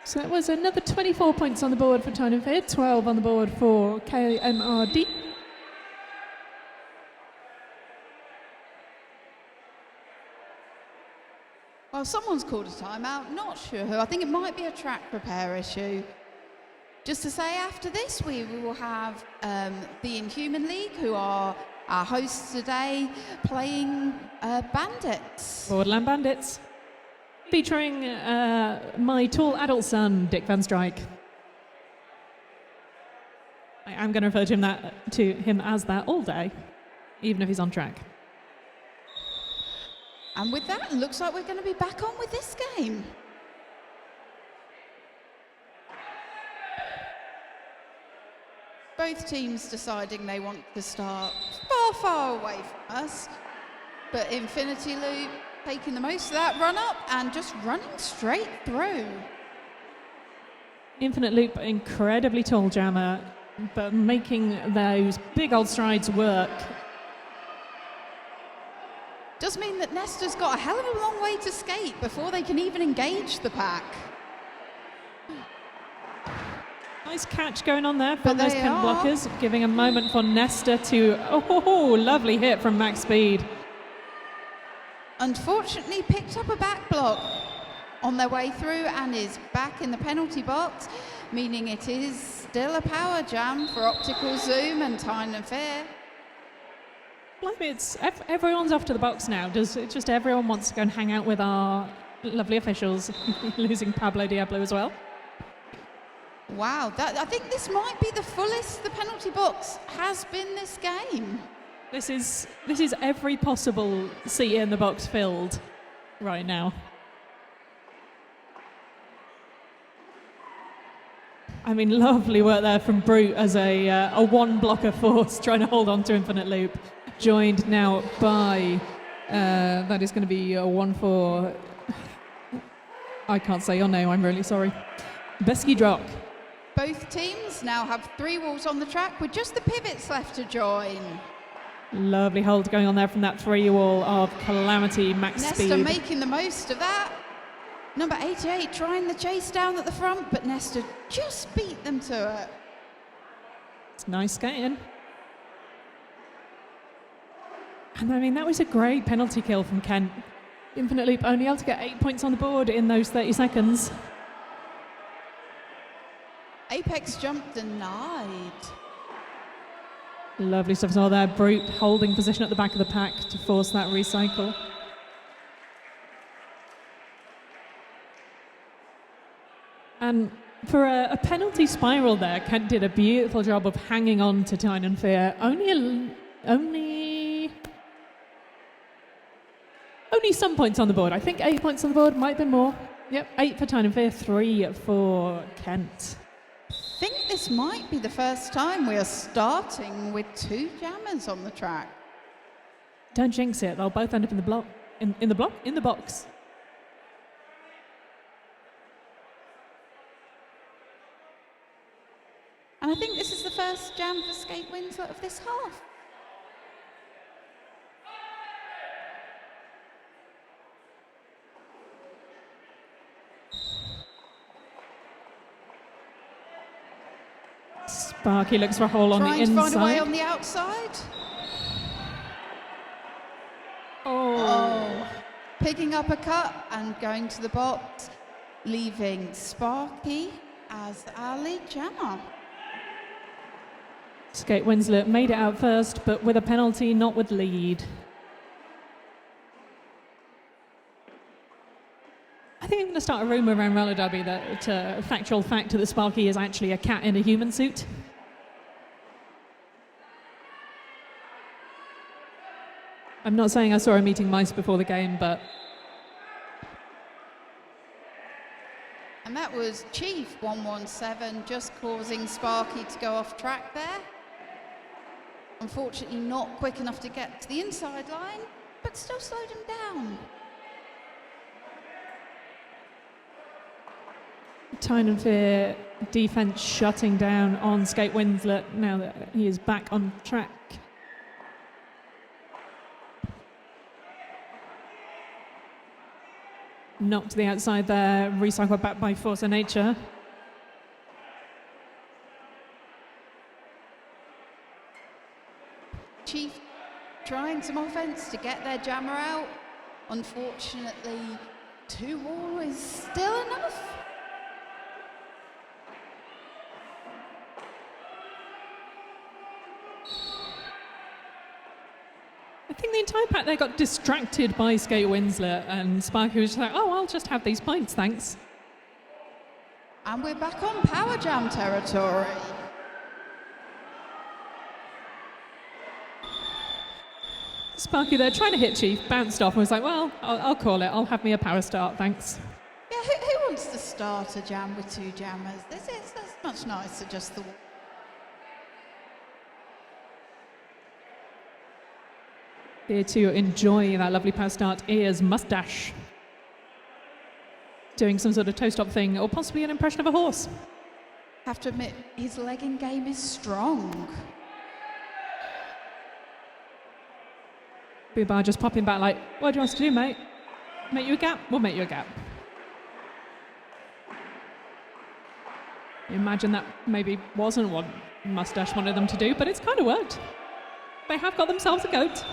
So that was another 24 points on the board for Tyne and Fear, 12 on the board for KMRD. Well, someone's called a timeout, not sure who. I think it might be a track repair issue. Just to say, after this, we will have the Inhuman League, who are our hosts today, playing Bandits. Borderland Bandits. Featuring my tall adult son, Dick Van Strike. I am going to refer to him as that all day, even if he's on track. And with that, it looks like we're going to be back on with this game. Both teams deciding they want to start far, far away from us. But Infinity Loop taking the most of that run up and just running straight through. Infinite Loop, incredibly tall jammer, but making those big old strides work. Does mean that Nesta's got a hell of a long way to skate before they can even engage the pack. Nice catch going on there from But those they Kent are. blockers, giving a moment for Nesta to, oh, lovely hit from max speed. Unfortunately picked up a back block on their way through and is back in the penalty box, meaning it is still a power jam for Optical Zoom and Tyne and Fear. It's everyone's off to the box now. Just everyone wants to go and hang out with our lovely officials, losing Pablo Diablo as well. Wow, I think this might be the fullest the penalty box has been this game. This is every possible seat in the box filled right now. I mean, lovely work there from Brute as a one blocker force trying to hold on to Infinite Loop. Joined now by, that is going to be a 1-4, I can't say your name, I'm really sorry. Besky Drock. Both teams now have 3 walls on the track with just the pivots left to join. Lovely hold going on there from that 3 wall of Calamity max Nesta speed. making the most of that. Number 88 trying the chase down at the front, but Nesta just beat them to it. It's nice skating. And I mean, that was a great penalty kill from Kent. Infinite Loop only able to get 8 points on the board in those 30 seconds. Apex jump denied. Lovely stuff as well there. Brute holding position at the back of the pack to force that recycle. And for a penalty spiral there, Kent did a beautiful job of hanging on to Tyne and Fear. Only some points on the board. I think 8 points on the board, might have been more. Yep, 8 for Tyne and Fear, 3 for Kent. I think this might be the first time we are starting with 2 jammers on the track. Don't jinx it, they'll both end up in the block. In the box. And I think this is the first jam for Skate Winslet of this half. Sparky looks for a hole on the Trying to find a way inside. on the outside. Oh. Picking up a cut and going to the box, leaving Sparky as our lead jammer. Skate Winslet made it out first, but with a penalty, not with lead. I think I'm going to start a rumour around roller derby that a factual fact that Sparky is actually a cat in a human suit. I'm not saying I saw him eating mice before the game, but And that was Chief 117 just causing Sparky to go off track there. Unfortunately not quick enough to get to the inside line, but still slowed him down. Tyne and Fear defence shutting down on Skate Winslet now that he is back on track. Knocked to the outside there, recycled back by force of nature. Chief trying some offense to get their jammer out. Unfortunately, 2-all is still enough. I think the entire pack there got distracted by Skate Winslet, and Sparky was just like, oh, I'll just have these points, thanks. And we're back on Power Jam territory. Sparky there trying to hit Chief, bounced off and was like, well, I'll call it. I'll have me a power start, thanks. Yeah, who wants to start a jam with 2 jammers? That's much nicer, just the one. Here to enjoy that lovely power start is Mustache. Doing some sort of toe-stop thing, or possibly an impression of a horse. Have to admit, his legging game is strong. Boobar just popping back like, what do you want us to do, mate? Make you a gap? We'll make you a gap. Imagine that maybe wasn't what Mustache wanted them to do, but it's kind of worked. They have got themselves a goat.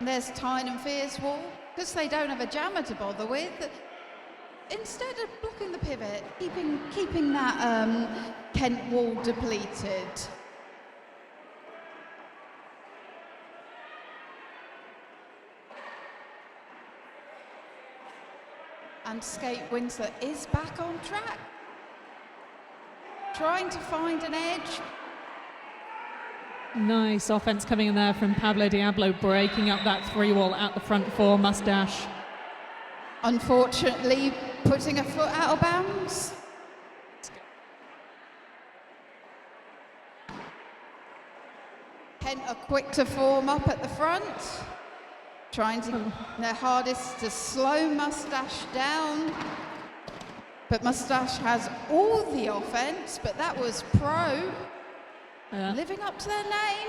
There's Tyne and Fear's wall, because they don't have a jammer to bother with. Instead of blocking the pivot, keeping that Kent wall depleted. And Skate Winslet is back on track. Trying to find an edge. Nice offense coming in there from Pablo Diablo, breaking up that 3-wall at the front for Mustache. Unfortunately, putting a foot out of bounds. Kent are quick to form up at the front, trying their hardest to slow Mustache down. But Mustache has all the offense, but that was Pro living up to their name.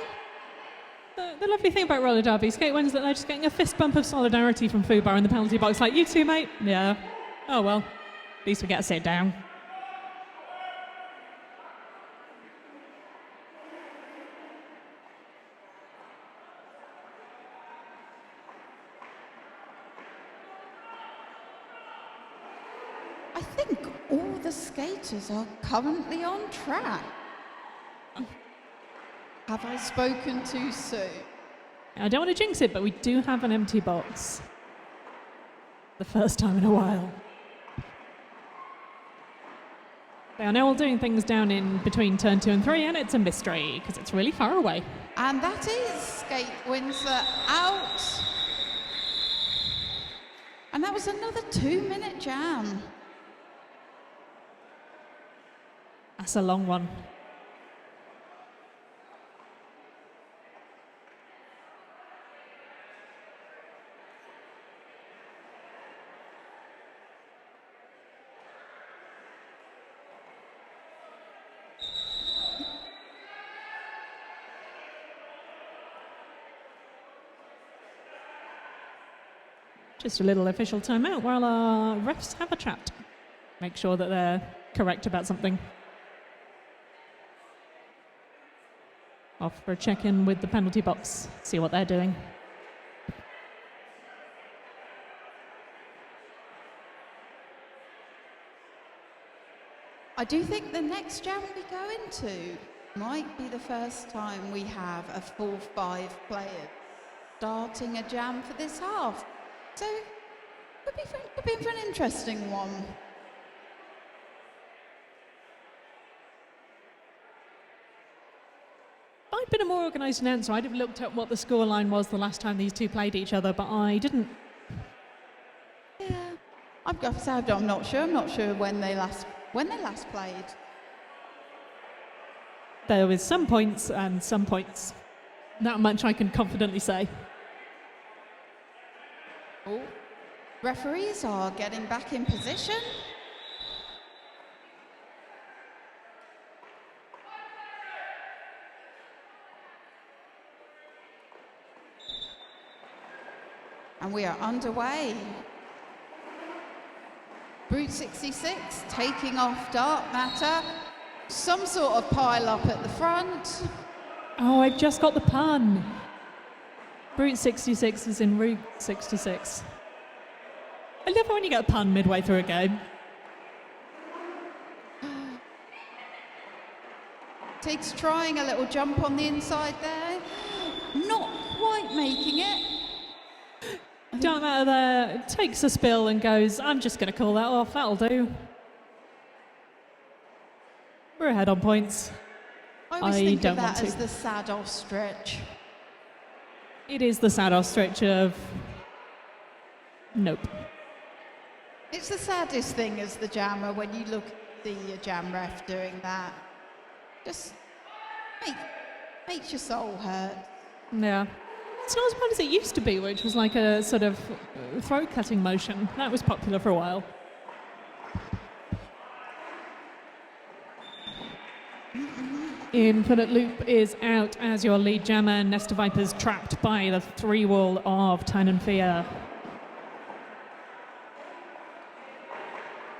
The lovely thing about roller derby, Skate Winslet, they're just getting a fist bump of solidarity from Fubar in the penalty box, like, you too, mate? Yeah. Oh well, at least we get to sit down. I think all the skaters are currently on track. Have I spoken too soon? I don't want to jinx it, but we do have an empty box. The first time in a while. They are now all doing things down in between turn 2 and 3, and it's a mystery, because it's really far away. And that is Skate Winslet out. And that was another 2-minute jam. That's a long one. Just a little official timeout while our refs have a chat. make sure that they're correct about something. Off for a check-in with the penalty box, see what they're doing. I do think the next jam we go into might be the first time we have a full 5 players starting a jam for this half. So, could be for an interesting one. I'd been a more organised announcer. I'd have looked at what the scoreline was the last time these two played each other, but I didn't. Yeah, I'm not sure. I'm not sure when they last played. There was some points and some points. That much I can confidently say. Oh, referees are getting back in position. And we are underway. Brute 66 taking off Dark Matter. Some sort of pile up at the front. Oh, I've just got the pun. Brute 66 is in Route 66. I love it when you get a pun midway through a game. Tig's trying a little jump on the inside there. Not quite making it. Dark Matter there takes a spill and goes, I'm just going to call that off, that'll do. We're ahead on points. I always think of that as the sad ostrich. It is the sad ostrich of... Nope. It's the saddest thing as the jammer when you look at the jam ref doing that. Just makes your soul hurt. Yeah. It's not as bad as it used to be, which was like a sort of throat-cutting motion. That was popular for a while. Infinite Loop is out as your lead jammer. Nesta Vipers trapped by the 3-wall of Tyne and Fear.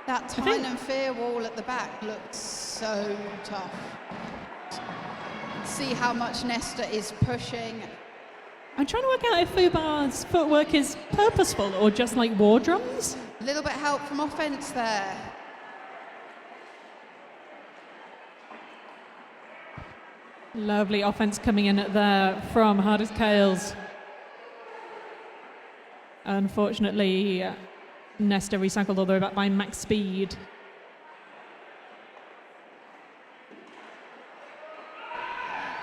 That Tyne and Fear wall at the back looks so tough. See how much Nesta is pushing. I'm trying to work out if Fubar's footwork is purposeful or just like war drums. A little bit help from offense there. Lovely offense coming in there from Hardest Kales. Unfortunately, Nesta recycled all the way back by max speed.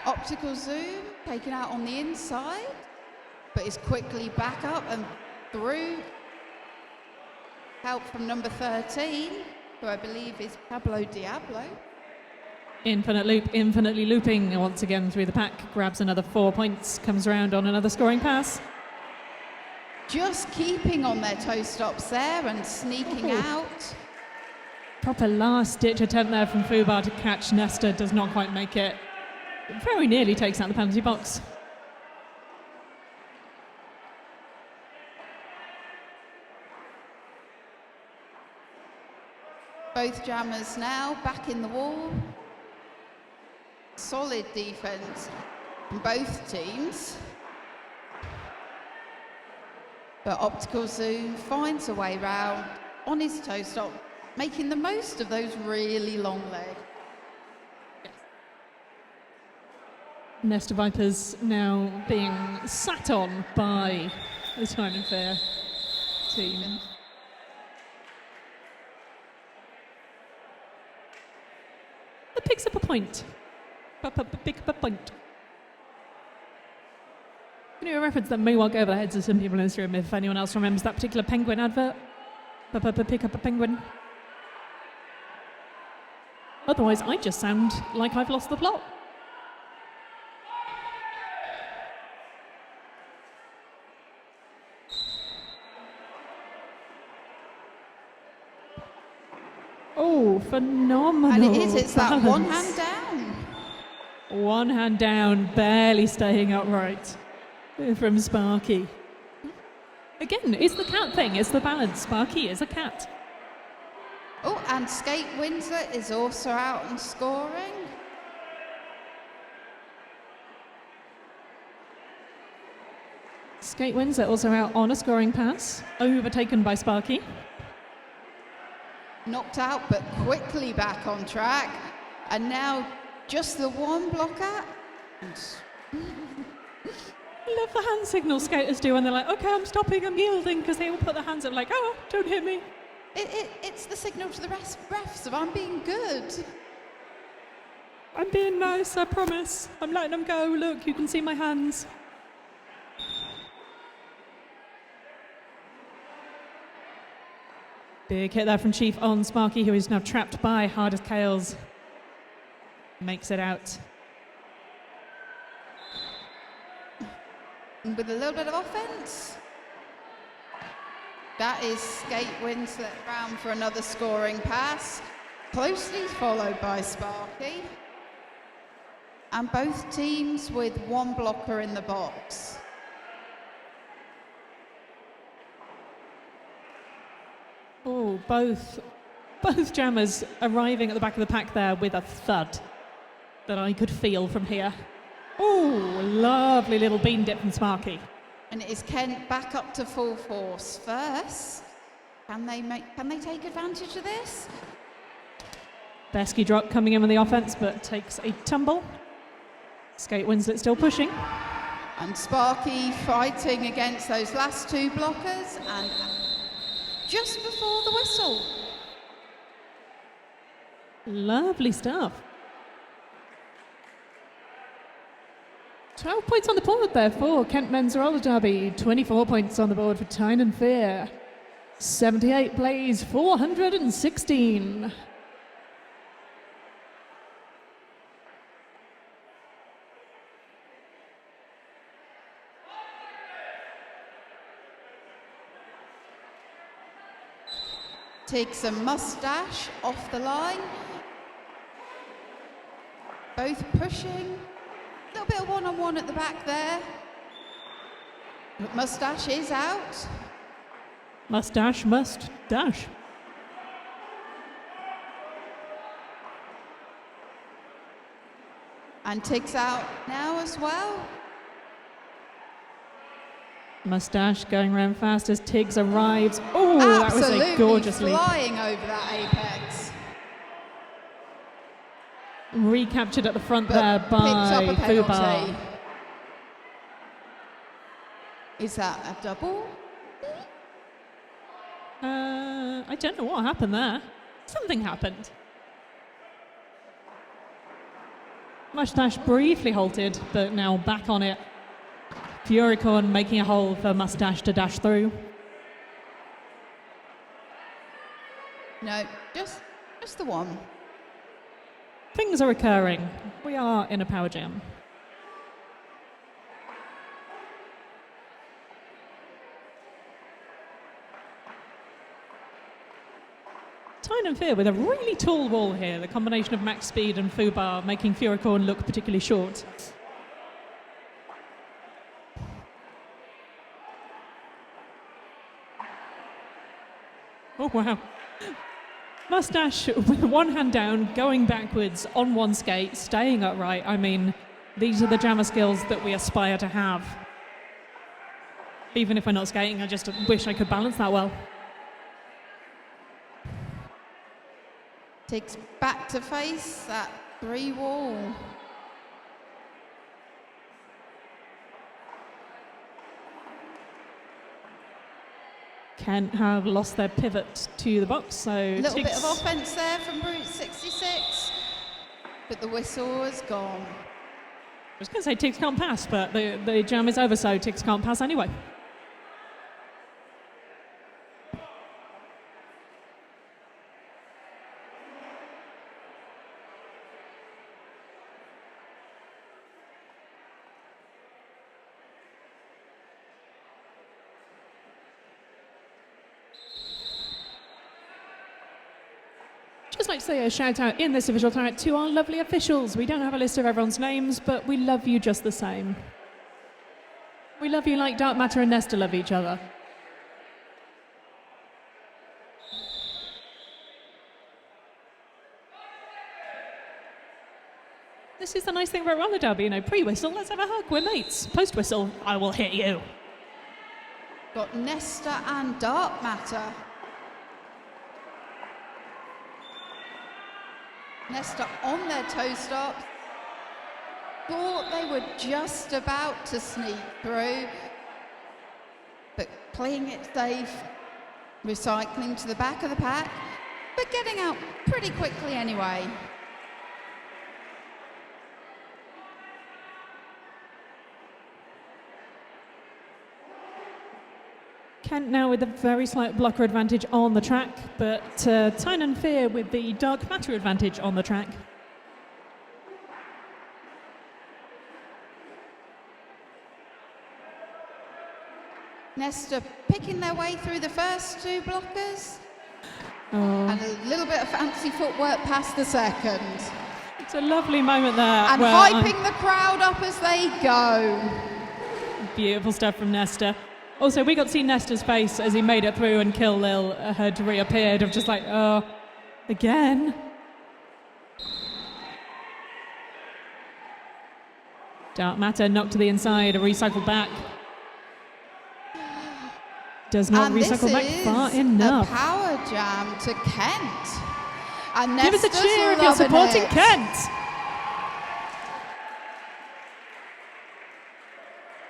Optical zoom taken out on the inside, but is quickly back up and through. Help from number 13, who I believe is Pablo Diablo. Infinite Loop, infinitely looping once again through the pack, grabs another 4 points, comes around on another scoring pass. Just keeping on their toe stops there and sneaking out. Proper last-ditch attempt there from Fubar to catch Nesta, does not quite make it. Very nearly takes out the penalty box. Both jammers now back in the wall. Solid defense from both teams. But Optical Zoom finds a way round on his toe stop, making the most of those really long legs. Nesta Vipers now being sat on by the Tyne and Fear team. That picks up a point. Pick up a point. I'm going to reference that may well go over the heads of some people in this room if anyone else remembers that particular penguin advert. Pick up a penguin. Otherwise, I just sound like I've lost the plot. Oh, phenomenal. And it is, it's that balance. one hand down. One hand down, barely staying upright from Sparky. Again, it's the cat thing, it's the balance. Sparky is a cat. Oh, and Skate Winslet is also out and scoring. Skate Winslet also out on a scoring pass, overtaken by Sparky. Knocked out, but quickly back on track. And now just the one blocker. I love the hand signal skaters do when they're like, okay, I'm stopping, I'm yielding, because they all put their hands up like, oh, don't hit me. It's the signal to the refs of I'm being good. I'm being nice, I promise. I'm letting them go. Look, you can see my hands. Big hit there from Chief on Sparky, who is now trapped by Hard as Kales. Makes it out. And with a little bit of offense. That is Skate Winslet round for another scoring pass. Closely followed by Sparky. And both teams with one blocker in the box. Oh, both jammers arriving at the back of the pack there with a thud that I could feel from here. Oh, lovely little bean dip from Sparky. And it is Kent back up to full force first. Can they take advantage of this? Besky drop coming in on the offense, but takes a tumble. Skate Winslet still pushing. And Sparky fighting against those last two blockers, and just before the whistle. Lovely stuff. 12 points on the board there for Kent Men's Roller Derby. 24 points on the board for Tyne and Fear. 78 plays, 416. Takes a mustache off the line. Both pushing. A little bit of one-on-one at the back there. But mustache is out. Mustache must dash. And Tig's out now as well. Mustache going around fast as Tiggs arrives. Oh, that was Absolutely a gorgeous leap. flying over that apex. Recaptured at the front But there picked by up a penalty. Fubar. Is that a double? I don't know what happened there. Something happened. Mustache briefly halted, but now back on it. Furicorn making a hole for Mustache to dash through. No, just the one. Things are occurring. We are in a power jam. Tyne and Fear with a really tall wall here. The combination of max speed and Fubar making Furicorn look particularly short. Oh, wow. Mustache with one hand down, going backwards on one skate, staying upright. I mean, these are the jammer skills that we aspire to have. Even if we're not skating, I just wish I could balance that well. Takes back to face that 3 wall. Kent have lost their pivot to the box, so A little bit Tiggs- of offense there from Brute 66, but the whistle is gone. I was going to say Tiggs can't pass, but the jam is over, so Tiggs can't pass anyway. Just like to say a shout out in this official timeout to our lovely officials. We don't have a list of everyone's names, but we love you just the same. We love you like Dark Matter and Nesta love each other. This is the nice thing about roller derby, you know, pre-whistle, let's have a hug, we're mates. Post-whistle, I will hit you. Got Nesta and Dark Matter. Nesta on their toe stops. Thought they were just about to sneak through, but playing it safe, recycling to the back of the pack, but getting out pretty quickly anyway. Kent now with a very slight blocker advantage on the track, but Tyne and Fear with the dark matter advantage on the track. Nesta picking their way through the first two blockers, Oh, and a little bit of fancy footwork past the second. it's a lovely moment there. And hyping the crowd up as they go. Beautiful stuff from Nesta. Also, we got to see Nesta's face as he made it through and Kill Lil had reappeared of just like, oh, again? Dark Matter knocked to the inside, a recycle back. Does not And recycle back this far is enough. a power jam to Kent. And Give us a Nesta's cheer if you're loving supporting it. Kent.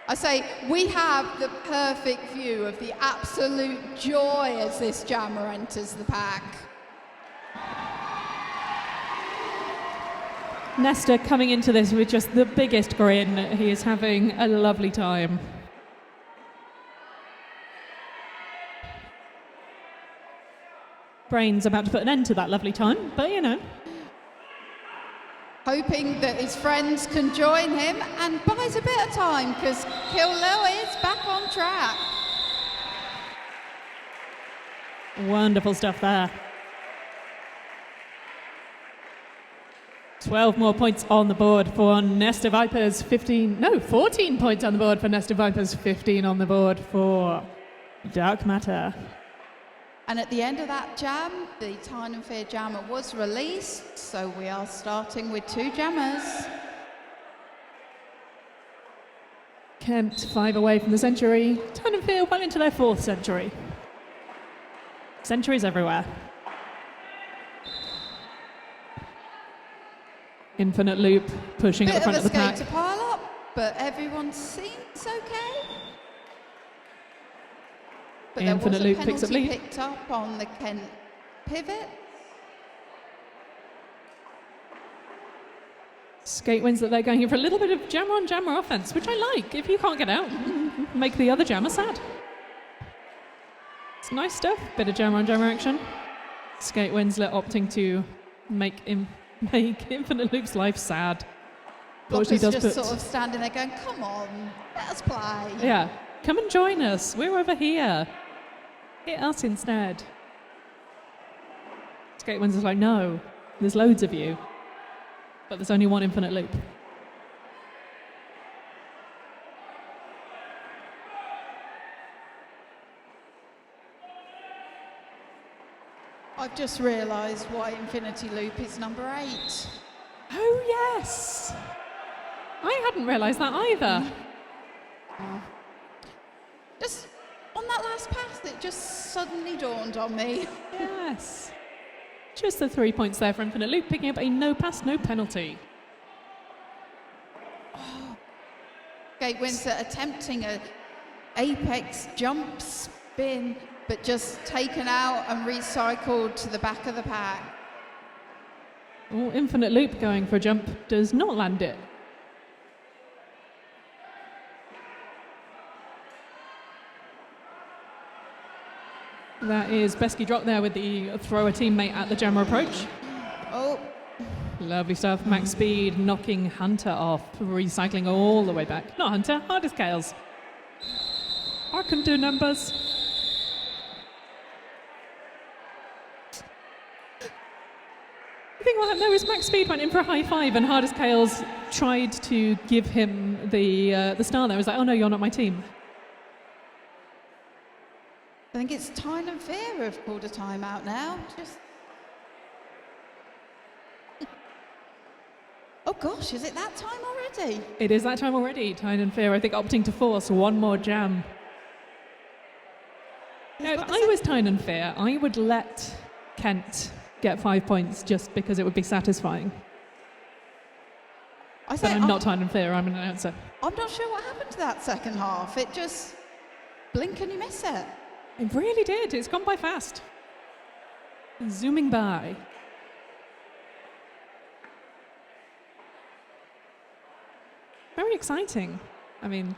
I say, we have the perfect view of the absolute joy as this jammer enters the pack. Nesta coming into this with just the biggest grin. He is having a lovely time. Brain's about to put an end to that lovely time, but you know. Hoping that his friends can join him and buys a bit of time because Kill Lil is back on track. Wonderful stuff there. 12 more points on the board for Nesta Vipers, 14 points on the board for Nesta Vipers, 15 on the board for Dark Matter. And at the end of that jam, the Tyne and Fear jammer was released, so we are starting with two jammers. Kent 5 away from the century. Tyne and Fear well into their 4th century. Centuries everywhere. Infinite Loop pushing at the Bit front of of a the skate pack. to pile up, but everyone seems okay. But there was Infinite a Loop picks up penalty lead. picked up on the Kent pivot. Skate wins that they're going in for a little bit of jammer on jammer offense, which I like. If you can't get out, make the other jammer sad. It's nice stuff. Bit of jammer on jammer action. Skate Winslet opting to make Infinite Loop's life sad. Blockers Does just put, sort of standing there going, come on, let us play. yeah, come and join us. We're over here. Hit us instead. Skate Winslet's like, no, there's loads of you, but there's only one Infinite Loop. I've just realised why Infinity Loop is number 8. Oh, yes. I hadn't realised that either. Just on that last pass, it just suddenly dawned on me. Yes. Just the 3 points there for Infinite Loop, picking up a no pass, no penalty. Skate Winslet attempting a apex jump spin, but just taken out and recycled to the back of the pack. Oh, Infinite Loop going for a jump, does not land it. That is Besky drop there with the thrower teammate at the jammer approach. Oh, Lovely stuff. Max speed knocking Hunter off, recycling all the way back. Not Hunter, hardest scales. I can do numbers. The thing about no is Max Speed went in for a high five and Hardest Kales tried to give him the star there. He was like, oh no, you're not my team. I think it's Tyne and Fear have called a timeout now. Oh gosh, is it that time already? It is that time already. Tyne and Fear, I think, opting to force one more jam. Now, if I was Tyne and Fear, I would let Kent get 5 points just because it would be satisfying. But I'm not Tyne and Fear, I'm an announcer. I'm not sure what happened to that second half. It just blink and you miss it. It really did. It's gone by fast. Zooming by. Very exciting. I mean,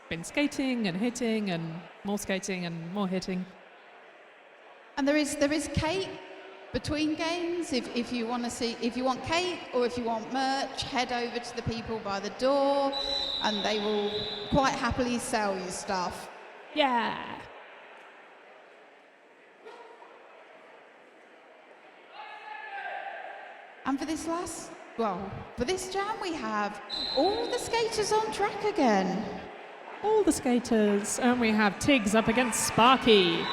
been skating and hitting and more skating and more hitting. And there is cake between games. If you want cake or if you want merch, head over to the people by the door and they will quite happily sell you stuff. Yeah. And for this for this jam we have all the skaters on track again. All the skaters, and we have Tiggs up against Sparky.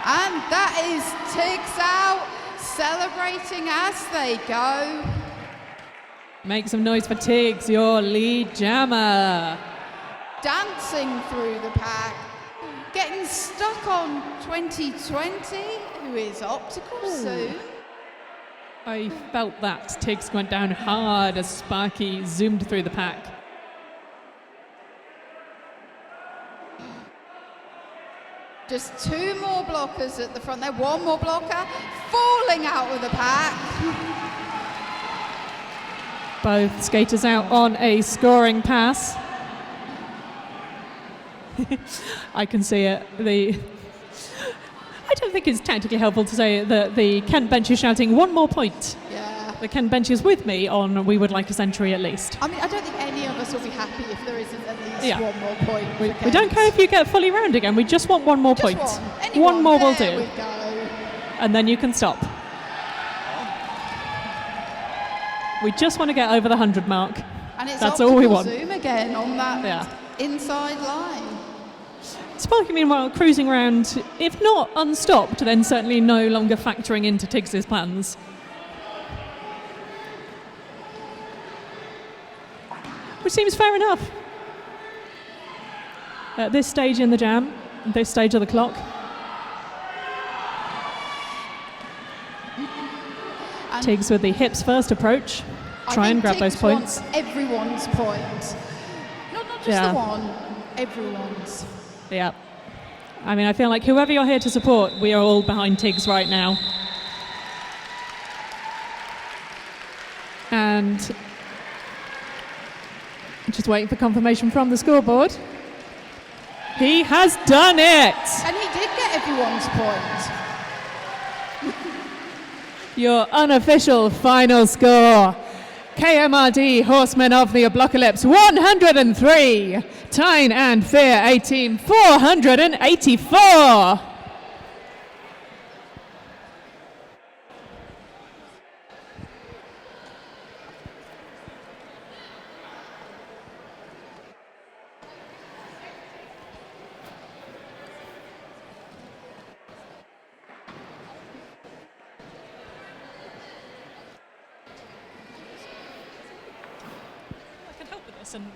And that is Tiggs out, celebrating as they go. Make some noise for Tiggs, your lead jammer. Dancing through the pack, getting stuck on 2020, who is optical soon. I felt that. Tiggs went down hard as Sparky zoomed through the pack. Just two more blockers at the front there. One more blocker falling out of the pack. Both skaters out on a scoring pass. I can see it. I don't think it's tactically helpful to say that the Kent bench is shouting one more point. Yeah. The Kent bench is with me on we would like a century at least. I mean, I don't think any of us will be happy if there isn't at least one more point. We don't care if you get fully round again. We just want one more point. One more will do. We go. And then you can stop. We just want to get over the 100 mark. And it's that's all we want. Zoom again on that inside line. Sparky, meanwhile, cruising around, if not unstopped, then certainly no longer factoring into Tiggs's plans. Which seems fair enough. At this stage in the jam, this stage of the clock. Tiggs with the hips first approach. Try and grab those points. Everyone's point. Not just the one, everyone's. Yeah. I mean, I feel like whoever you're here to support, we are all behind Tiggs right now. And just waiting for confirmation from the scoreboard. He has done it! And he did get everyone's point. Your unofficial final score. KMRD Horsemen of the Apocalypse 103, Tyne and Fear 18 484. And